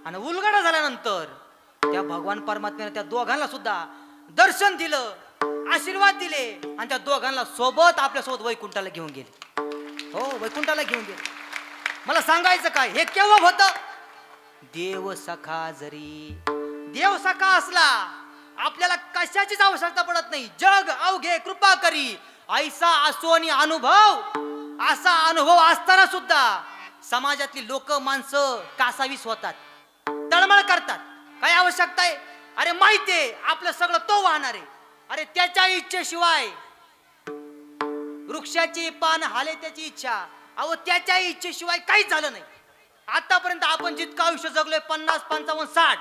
आणि उलगडा झाल्यानंतर त्या भगवान परमात्म्याने त्या दोघांना सुद्धा दर्शन दिलं, आशीर्वाद दिले आणि त्या दोघांना आपल्यासोबत वैकुंठाला घेऊन गेले. हो, वैकुंठाला घेऊन गेले. मला सांगायचं काय, हे केव्हा होतं? देव सखा जरी देव सखा असला आपल्याला कशाचीच आवश्यकता पडत नाही. जग अवघे कृपा करी ऐसा असो आणि अनुभव. असा अनुभव असताना सुद्धा समाजातली लोक माणसं कासावीस होतात, तळमळ करतात. काय आवश्यकता आहे? अरे माहितीये आपलं सगळं तो वाहणार आहे. अरे त्याच्या इच्छेशिवाय वृक्षाची पान हाले त्याची इच्छा. अहो त्याच्या इच्छेशिवाय काहीच झालं नाही. आतापर्यंत आपण जितकं आयुष्य जगलोय 50, 55, 60,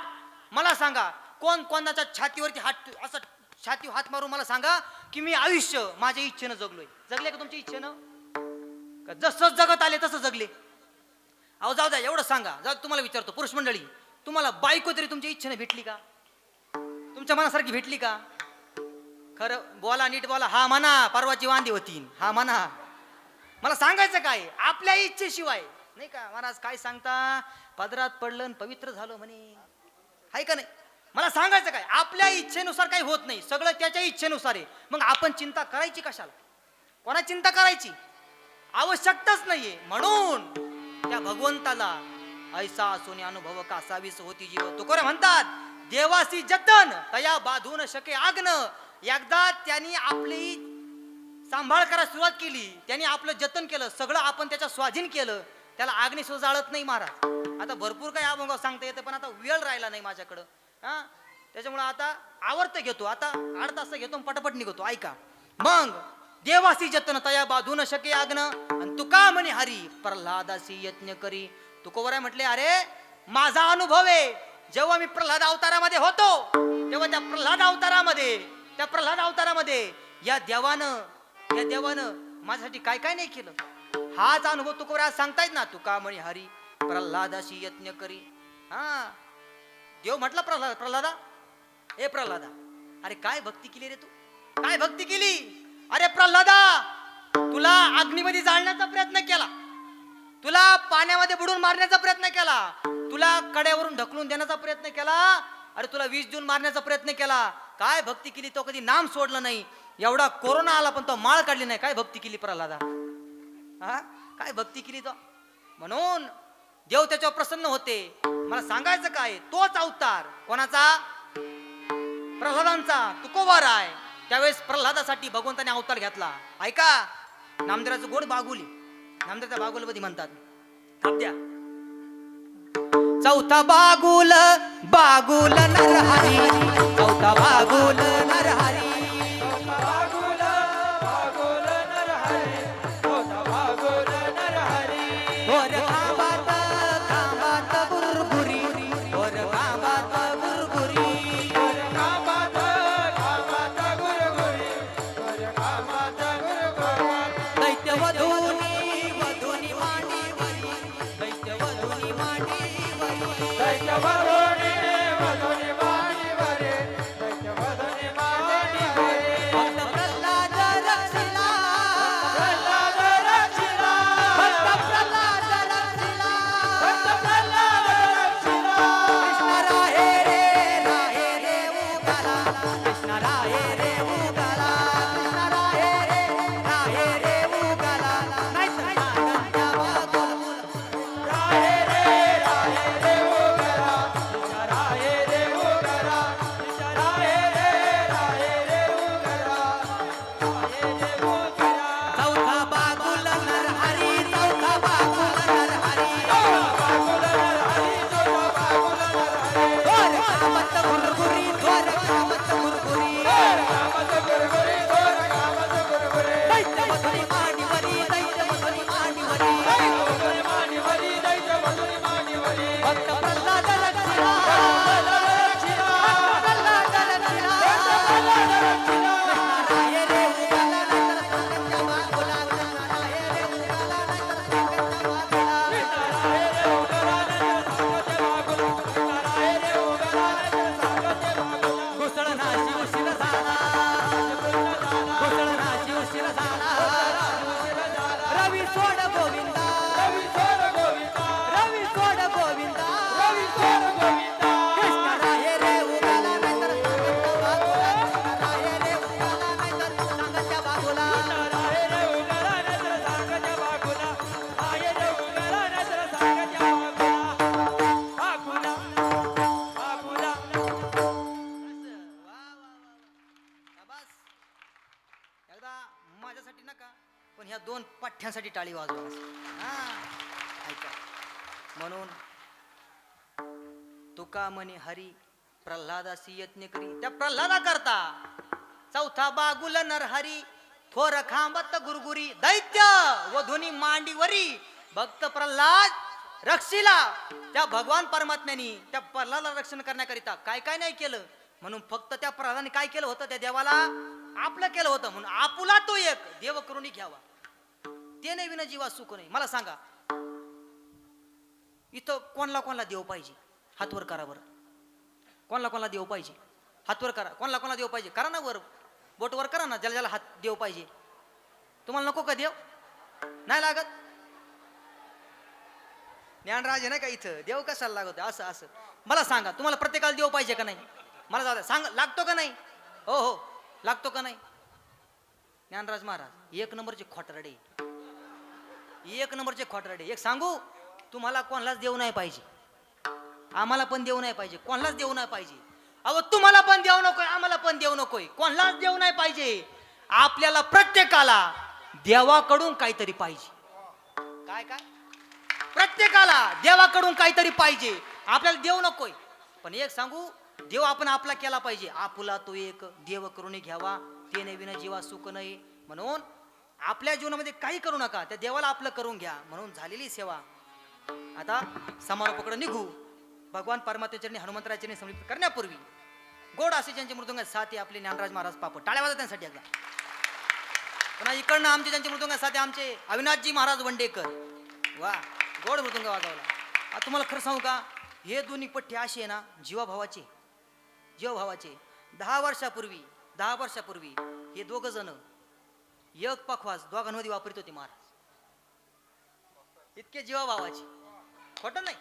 मला सांगा कोण कोणाच्या छातीवरती हात असं छाती हात मारून मला सांगा की मी आयुष्य माझ्या इच्छेनं जगलोय. जगले का तुमच्या इच्छेनं? का जसं जगत आले तसं जगले? अहो जाऊ द्या, एवढं सांगा. जाऊ तुम्हाला विचारतो, पुरुष मंडळी, तुम्हाला बायको तरी तुमच्या इच्छेनं भेटली का? तुमच्या मनासारखी भेटली का? खरं बोला, नीट बोला. हा म्हणा परवाची वांदी होती, हा म्हणा. मला सांगायचं काय? आपल्या इच्छेशिवाय नाही का. महाराज काय सांगता, पदरात पडलं आणि पवित्र झालो म्हणे, हाय का नाही? मला सांगायचं काय, आपल्या इच्छेनुसार काही होत नाही, सगळं त्याच्या इच्छेनुसार आहे. मग आपण चिंता करायची कशाला? कोणा चिंता करायची आवश्यकताच नाहीये. म्हणून त्या भगवंताला ऐसा असोनी अनुभव कासावीस होती जीव. तुकोरे म्हणतात देवासी जतन तया बाधू न शके आग्न. एकदा त्यांनी आपली सांभाळ करायला सुरुवात केली, त्यांनी आपलं जतन केलं, सगळं आपण त्याच्या स्वाधीन केलं, त्याला आग्नी सुद्धा जाळत नाही महाराज. आता भरपूर काही अभंग सांगता येतं पण आता वेळ राहिला नाही माझ्याकडं. हा त्याच्यामुळे आता आवर्त घेतो, आता 8 तास घेतो, पटपट निघतो. ऐका मग, देवासी जतन तया बाधू न शके आग्न. आणि तुका म्हणे हरी प्रल्हादासी यज्ञ करी. तुकोबराय म्हटले अरे माझा अनुभव आहे. जेव्हा मी प्रल्हाद अवतारामध्ये होतो तेव्हा त्या प्रल्हाद अवतारामध्ये या देवानं माझ्यासाठी काय काय नाही केलं. हाच अनुभव तुकोबराय सांगतायत ना. तुका म्हणे हरी प्रल्हादाशी यज्ञ करी. हा देव म्हटलं प्रल्हादा, ए प्रल्हादा, अरे काय भक्ती केली रे तू, काय भक्ती केली? अरे प्रल्हादा, तुला अग्नीमध्ये जाळण्याचा प्रयत्न केला, तुला पाण्यामध्ये बुडून मारण्याचा प्रयत्न केला, तुला कड्यावरून ढकलून देण्याचा प्रयत्न केला, अरे तुला विष देऊन मारण्याचा प्रयत्न केला. काय भक्ती केली? तो कधी नाम सोडलं नाही. एवढा कोरोना आला पण तो माळ काढली नाही. काय भक्ती केली प्रल्हादा? हा काय भक्ती केली तो? म्हणून देव त्याच्यावर प्रसन्न होते. मला सांगायचं काय, तोच अवतार कोणाचा? प्रल्हादांचा. तुकोबाराय त्यावेळेस प्रल्हादासाठी भगवंताने अवतार घेतला. ऐका नामदेवाचं गोड बागुली, नामदेवाच्या बागुलमध्ये म्हणतात, द्या चौथा बागुल बागुल नरहरी, चौथा बागुल नरहरी, बागुल बागुल नरहरी, चौथा बागुल नरहरी. वर खांबात गुरगुरी, वर खांबात गुरगुरी, कामात गुरगुरी, वर कामात गुरगुरी. दैत्य वधूनी वधूनी मांडीवरी, दैत्य वधूनी मांडीवरी, दैत्य वधूनी वधूनी मांडीवरी, दैत्य वधूनी मांडीवरी. भक्त प्रल्हाद रक्षिला, प्रल्हाद रक्षिला, भक्त प्रल्हाद रक्षिला, भक्त प्रल्हाद रक्षिला. कृष्ण राहे रे उगाला, कृष्ण राहे रे उगाला, कृष्ण राहे रे उगाला. नाही तर नागांच्या बागुल, राहे रे उगरा, कृष्ण राहे रे उगरा, कृष्ण राहे रे उगरा, राहे रे उगरा. चौथा बागुल नरहरी, चौथा बागुल नरहरी, बागुल नरहरी, चौथा बागुल नरहरी. वर खांबात गुरगुरी, वर खांबात गुरगुरी, नका, पण ह्या 2 पाठ्यांसाठी टाळी वाजवा. हा ऐका. म्हणून तुका म्हणे हरी प्रल्हादासी यज्ञ करी. त्या प्रल्हादा करता चौथा बागुल नरहरी थोर खांबत गुरगुरी दैत्य वधुनी मांडीवरी भक्त प्रल्हाद रक्षिला. त्या भगवान परमात्म्यानी त्या प्रल्हादाला रक्षण करण्याकरिता काय काय नाही केलं. म्हणून फक्त त्या प्रल्हादाने काय केलं होतं, त्या देवाला आपलं केलं होतं. म्हणून आपुला तो एक देव करून घ्यावा, ते नाही विना जीवा सुख नाही. मला सांगा, इथं कोणला देव पाहिजे? हातवर करा बरं. कोणला देव पाहिजे? हातवर करा. कोणला देव पाहिजे? करा ना वर, बोट वर करा ना. ज्याला ज्याला हात देव पाहिजे. तुम्हाला नको का देव? नाही लागत? ज्ञानराज आहे ना का इथं, देव कशाला लागत? असं असं मला सांगा, तुम्हाला प्रत्येकाला देव पाहिजे का नाही? मला जाऊ द्या, सांग लागतो का नाही? हो हो लागतो का नाही? ज्ञानराज महाराज 1 नंबरचे खोटरडे, 1 नंबरचे खोटरडे. एक सांगू, तुम्हाला कोणालाच देव नाही पाहिजे, आम्हाला पण देव नाही पाहिजे, कोणालाच देव नाही पाहिजे. अहो तुम्हाला पण देव नकोय, आम्हाला पण देव नकोय, कोणालाच देव नाही पाहिजे. आपल्याला प्रत्येकाला देवाकडून काहीतरी पाहिजे. काय काय? प्रत्येकाला देवाकडून काहीतरी पाहिजे. आपल्याला देव नकोय, पण एक सांगू, देव आपण आपला केला पाहिजे. आपुला तो एक देव करून घ्यावा, ते नाही विना जीवा सुख नाही. म्हणून आपल्या जीवनामध्ये काही करू नका, त्या देवाला आपलं करून घ्या. म्हणून झालेली सेवा. आता समारोपाकडे निघू. भगवान परमात्म्याच्या हनुमंतराच्या समर्पित करण्यापूर्वी गोड असे ज्यांचे मृदुंग साथी आपले ज्ञानराज महाराज पापड, टाळ्या वाजवा त्यांसाठी एकदा. पुन्हा इकडनं आमचे ज्यांचे मृदुंग साथी आमचे अविनाशजी महाराज वंडेकर, वा गोड मृदुंग वाजवला. आता तुम्हाला खरं सांगू का, हे दोन्ही पठ्ठे असे आहे ना, जीवाभावाचे. 10 वर्षापूर्वी हे दोघं जण एक पखवाज दोघांमध्ये वापरित होते महाराज. इतके जीवाभावाचे, खोटं नाही.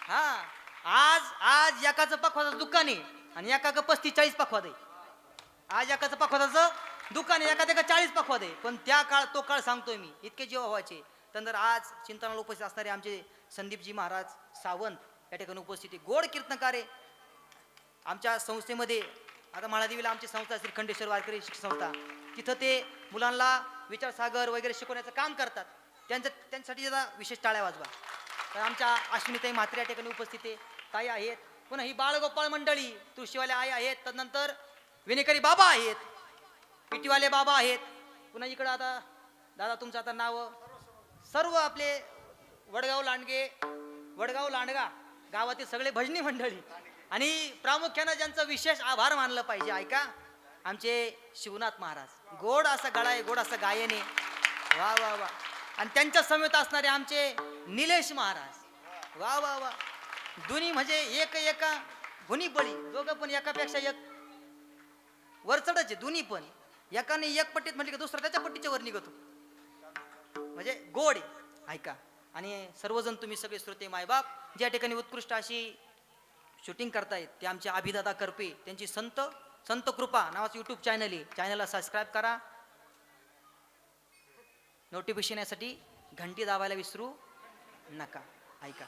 हा आज एकाचं पखवाजाचं दुकान आहे आणि एकाचं 35-40 पखवाज आहे. आज एकाचं पखवाजाचं दुकान आहे, एका 40 पखवाज आहे. पण तो काळ सांगतोय मी, इतके जीवाभावाचे. तर आज चिंतनाला उपस्थित असणारे आमचे संदीपजी महाराज सावंत या ठिकाणी उपस्थित आहे. गोड कीर्तनकार आहे. आमच्या संस्थेमध्ये आता माळादेवीला आमची संस्था श्री खंडेश्वर वारकरी शिक्षण संस्था, तिथं ते मुलांना विचारसागर वगैरे शिकवण्याचं काम करतात. त्यांच्यासाठी जरा विशेष टाळ्या वाजवा. तर आमच्या अश्विनीताई म्हात्रे या ठिकाणी उपस्थित आहे, ताई आहेत. पुन्हा ही बाळगोपाळ मंडळी, तुळशीवाले आई आहेत. तदनंतर विनेकरी बाबा आहेत, पिटीवाले बाबा आहेत. पुन्हा इकडं आता दादा तुमचं आता नाव सर्व आपले वडगाव लांडगा गावातील सगळे भजनी मंडळी आणि प्रामुख्यानं ज्यांचं विशेष आभार मानलं पाहिजे, ऐका, आमचे शिवनाथ महाराज. गोड असं गळा आहे, गोड असं गायन आहे. वा वा वा. आणि त्यांच्या समेत असणारे आमचे निलेश महाराज, वा वा वा. दोन्ही म्हणजे एका गुणी बळी, दोघं पण एकापेक्षा एक वरचढच. दोन्ही पण एकाने एक पट्टीत म्हटले की दुसरा त्याच्या पट्टीच्या वर निघतो, म्हणजे गोड आहे. ऐका, आणि सर्वजण तुम्ही सगळे श्रोते मायबाप ज्या ठिकाणी उत्कृष्ट अशी शूटिंग करतायत, ते आमचे अभिदादा करपे, त्यांची संत कृपा नावाचं यूट्यूब चॅनल आहे. चॅनलला सबस्क्राईब करा. नोटिफिकेशन यासाठी घंटी दाबायला विसरू नका. ऐका,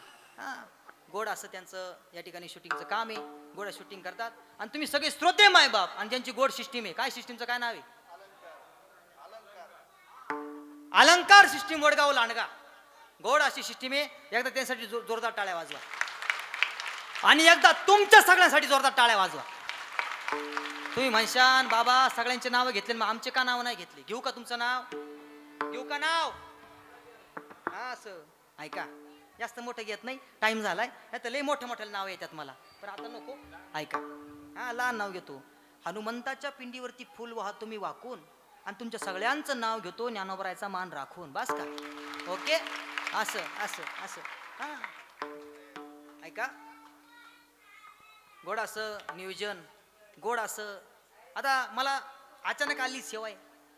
गोड असं त्यांचं या ठिकाणी शूटिंगचं काम आहे. गोड शूटिंग करतात आणि तुम्ही सगळे श्रोते मायबाप आणि ज्यांची गोड सिस्टीम आहे. काय सिस्टीमचं काय नाव आहे? अलंकार सिस्टीम, वडगाव लांडगा. गोड अशी सिस्टीम आहे. एकदा त्यांसाठी जोरदार टाळ्या वाजवा आणि एकदा तुमच्या सगळ्यांसाठी जोरदार टाळ्या वाजवा. तुम्ही म्हणशान बाबा सगळ्यांचे नाव घेतले, मग आमचे का नाव नाही घेतले? घेऊ का तुमचं नाव? घेऊ का नाव? असं ऐका, जास्त मोठं घेत नाही, टाइम झालाय. नाही तर लय मोठं नाव येतात मला, पण आता नको. ऐका, लहान नाव घेतो. हनुमंताच्या पिंडीवरती फुल वाहा तुम्ही वाकून आणि तुमच्या सगळ्यांचं नाव घेतो ज्ञानोबरायचा मान राखून. बस का? ओके. असं असं असं ऐका, गोड असं नियोजन, गोड असं. आता मला अचानक आली सेवा आहे.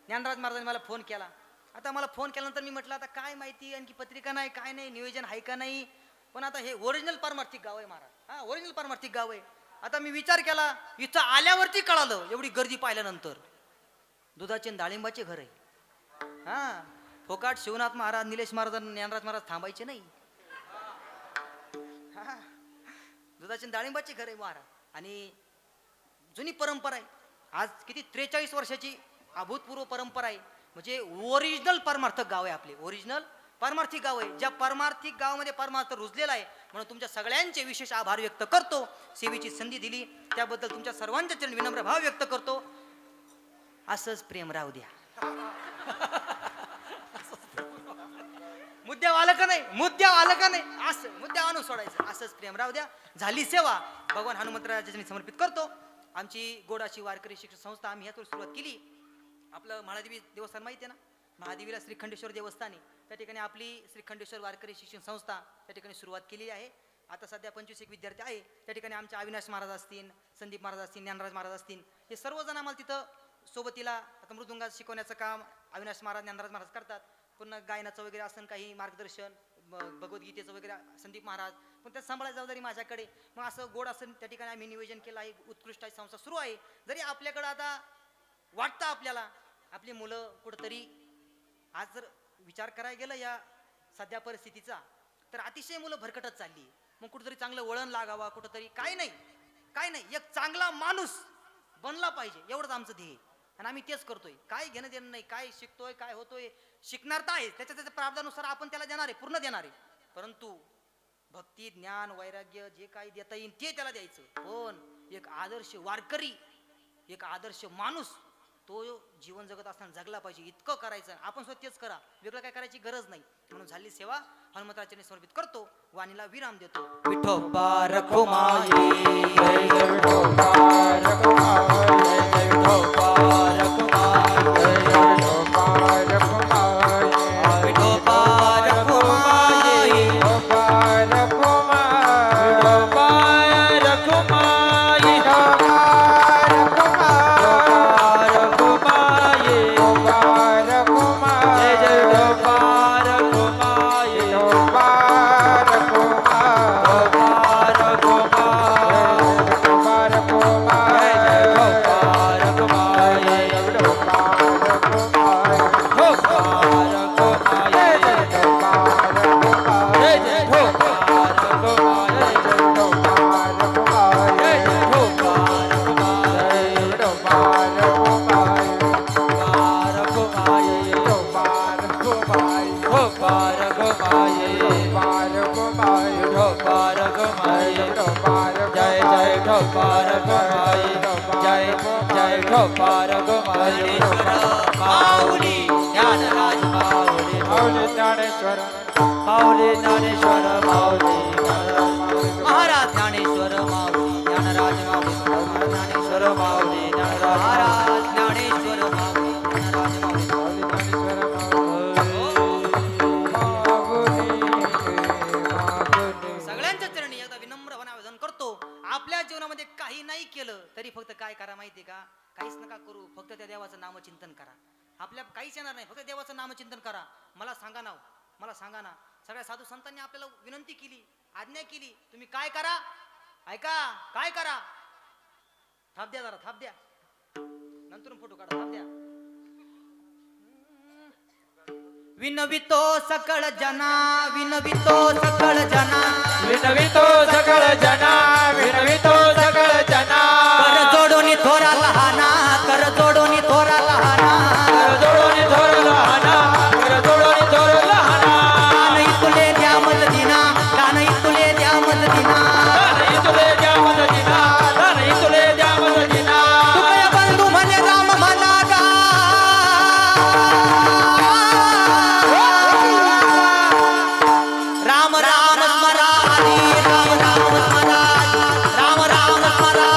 ज्ञानराज महाराजांनी मला फोन केला. आता मला फोन केल्यानंतर मी म्हटलं आता काय माहिती, आणखी पत्रिका नाही, काय नाही, नियोजन आहे का नाही. पण आता हे ओरिजिनल पारमार्थिक गाव आहे महाराज. ओरिजिनल पारमार्थिक गाव आहे. आता मी विचार केला, इथं आल्यावरती कळालं, एवढी गर्दी पाहिल्यानंतर, दुधाचे डाळिंबाचे घर आहे. फोकाट शिवनाथ महाराज, निलेश महाराज, ज्ञानराज महाराज थांबायचे नाही. दुधाचे डाळिंबाचे घर आहे महाराज. आणि जुनी परंपरा आहे. आज किती 43 वर्षाची अभूतपूर्व परंपरा आहे. म्हणजे ओरिजिनल परमार्थक गाव आहे आपले, ओरिजिनल परमार्थिक गाव आहे. ज्या परमार्थिक गावामध्ये परमार्थ रुजलेला आहे. म्हणून तुमच्या सगळ्यांचे विशेष आभार व्यक्त करतो. सेवेची संधी दिली त्याबद्दल तुमच्या सर्वांच्या चरणी विनम्र भाव व्यक्त करतो. असंच प्रेम राहू द्या. मुद्द्या आलं का नाही, मुद्द्या आलं का नाही, असं मुद्द्या आणून सोडायचं. असंच प्रेम राहू द्या. झाली सेवा भगवान हनुमंतराजांनी समर्पित करतो. आमची गोडाची वारकरी शिक्षण संस्था आम्ही ह्यातून सुरुवात केली. आपलं महादेवी देवस्थान माहिती आहे ना, महादेवीला श्रीखंडेश्वर देवस्थान आहे. त्या ठिकाणी आपली श्रीखंडेश्वर वारकरी शिक्षण संस्था त्या ठिकाणी सुरुवात केलेली आहे. आता सध्या 25 विद्यार्थी आहे. त्या ठिकाणी आमचे अविनाश महाराज असतील, संदीप महाराज असतील, ज्ञानराज महाराज असतील, हे सर्वजण आम्हाला तिथं सोबतीला आता मृदुंगात शिकवण्याचं काम अविनाश महाराज, ज्ञानराज महाराज करतात. पुन्हा गायनाचं वगैरे असं काही मार्गदर्शन, भगवद्गीतेचं वगैरे संदीप महाराज, पण त्या सांभाळायची जबाबदारी माझ्याकडे. मग असं गोड असं त्या ठिकाणी आम्ही नियोजन केलं आहे. उत्कृष्ट अशी संस्था सुरू आहे. जरी आपल्याकडं आता वाटतं आपल्याला आपली मुलं कुठंतरी, आज जर विचार करायला गेलं या सध्या परिस्थितीचा, तर अतिशय मुलं भरकटत चालली. मग कुठंतरी चांगलं वळण लागावा, कुठंतरी काय नाही एक चांगला माणूस बनला पाहिजे, एवढंच आमचं ध्येय. आणि आम्ही तेच करतोय. काय घेणं देणं नाही, काय शिकतोय काय होतोय, शिकणार तर आहे त्याच्या प्रारब्धानुसार आपण त्याला देणार आहे, पूर्ण देणार आहे. परंतु भक्ती, ज्ञान, वैराग्य जे काही देता येईल ते त्याला द्यायचं. पण एक आदर्श वारकरी, एक आदर्श माणूस तो जीवन जगत असताना जगला पाहिजे, इतकं करायचं. आपण स्वतः तेच करा, वेगळं काय करायची गरज नाही. म्हणून झाली सेवा हनुमंतराजांनी समर्पित करतो. वाणीला विराम देतो. विठोबा रखुमाई, विठोबा रखुमाई, विठोबा रखुमाई, विठोबा रखुमाई, विठोबा रखुमाई, विठोबा रखुमाई, विठोबा रखुमाई, जय जय विठोबा रखुमाई, विठोबा माऊली ज्ञानराज माऊली, माऊली ज्ञानेश्वर, माऊली ज्ञानेश्वर माऊली, महाराज ज्ञानेश्वर माऊली, ज्ञानराज माऊली, ज्ञानेश्वर माऊली, ज्ञानराज महाराज ज्ञानेश्वर माऊली, ज्ञानराज माऊली, ज्ञानेश्वर माऊली. सगळ्यांच्या चरणी एकदा विनम्रपणे आवेदन करतो. आपल्या जीवनामध्ये काही नाही केलं तरी फक्त काय करा माहितीये का, काहीच नका करू, फक्त त्या देवाचं नामचिंतन करा. आपल्या काहीच येणार नाही, फक्त देवाचं नामचिंतन करा. मला सांगा ना, मला सांगा ना, सगळ्या साधू संतांनी आपल्याला विनंती केली, आज्ञा केली, तुम्ही काय करा, ऐका काय करा. थाप द्या जरा, थाप द्या, नंतर फोटो काढा, थाप द्या. विनवितो सकळ जना, विनवितो सकळ जना, विनवितो सकळ जना, विनवितो सकळ जना, कर जोडोनी थोरा लहाना, कर जोडोनी थोरा लहाना, कर जोडोनी थोर लहाना, कर जोडोनी थोर लहाना, कानई तुले द्या मदतीना, कानई तुले द्या मदतीना, नाही तुले द्या मदतीना, नाही तुले द्या मदतीना, तुकया बंधू म्हणे राम म्हणा गा, राम राम स्मरा हरी, राम राम स्मरा, राम राम स्मरा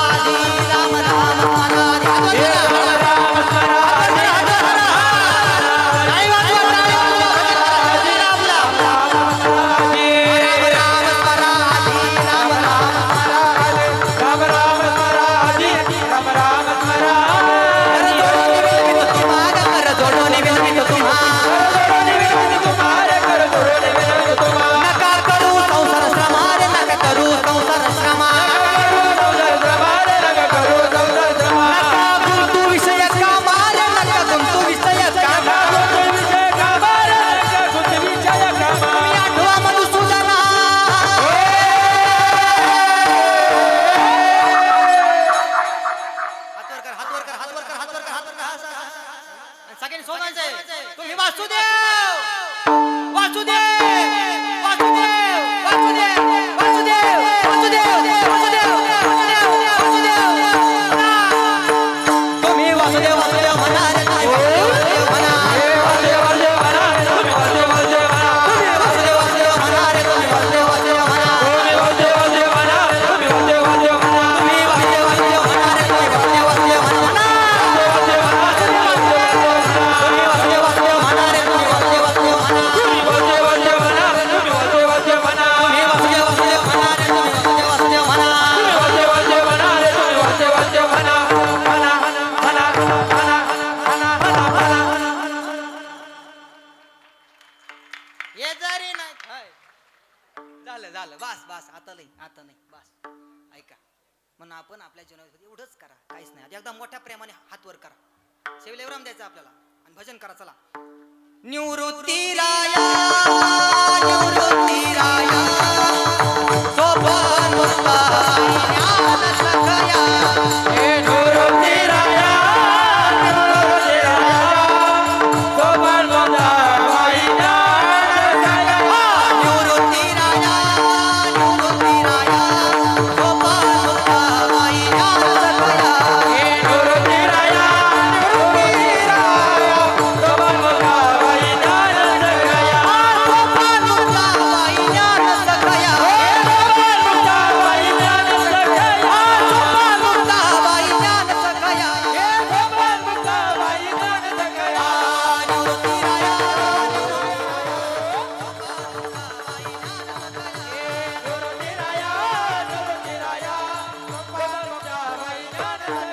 वासुदेव वासुदेव वासुदेव वासुदेव वासुदेव वासुदेव तुम्ही वासुदेव वासुदेव म्हणा रे तुम्ही वासुदेव म्हणा वासुदेव वासुदेव म्हणा रे तुम्ही वासुदेव वासुदेव म्हणा रे तुम्ही वासुदेव वासुदेव म्हणा तुम्ही वासुदेव वासुदेव म्हणा रे तुम्ही वासुदेव वासुदेव म्हणा तुम्ही वासुदेव वासुदेव म्हणा रे तुम्ही वासुदेव वासुदेव म्हणा तुम्ही वासुदेव वासुदेव म्हणा रे तुम्ही वासुदेव वासुदेव म्हणा तुम्ही वासुदेव वासुदेव म्हणा रे तुम्ही वासुदेव वासुदेव म्हणा तुम्ही वासुदेव वासुदेव म्हणा रे तुम्ही वासुदेव वासुदेव म्हणा तुम्ही वासुदेव वासुदेव म्हणा रे तुम्ही वासुदेव वासुदेव म्हणा ये जरी नाही झालं झालं बस बस आता नाही बस ऐका म्हणून आपण आपल्या जीवनात एवढंच करा काहीच नाही आता एकदा मोठ्या प्रेमाने हात वर करा शिवलेवराम द्यायचा आपल्याला आणि भजन करा चला निवृत्ती राया सोपान बसवाई ज्ञान सखया हे निवृत्ती राया सोपान बसवाई ज्ञान सखया निवृत्ती राया सोपान बसवाई ज्ञान सखया हे निवृत्ती राया सोपान बसवाई ज्ञान सखया सोपान बसवाई ज्ञान सखया सोपान बसवाई ज्ञान सखया सोपान बसवाई ज्ञान सखया हे सोपान बसवाई ज्ञान सखया निवृत्ती राया निवृत्ती राया सोपान बसवाई ज्ञान सखया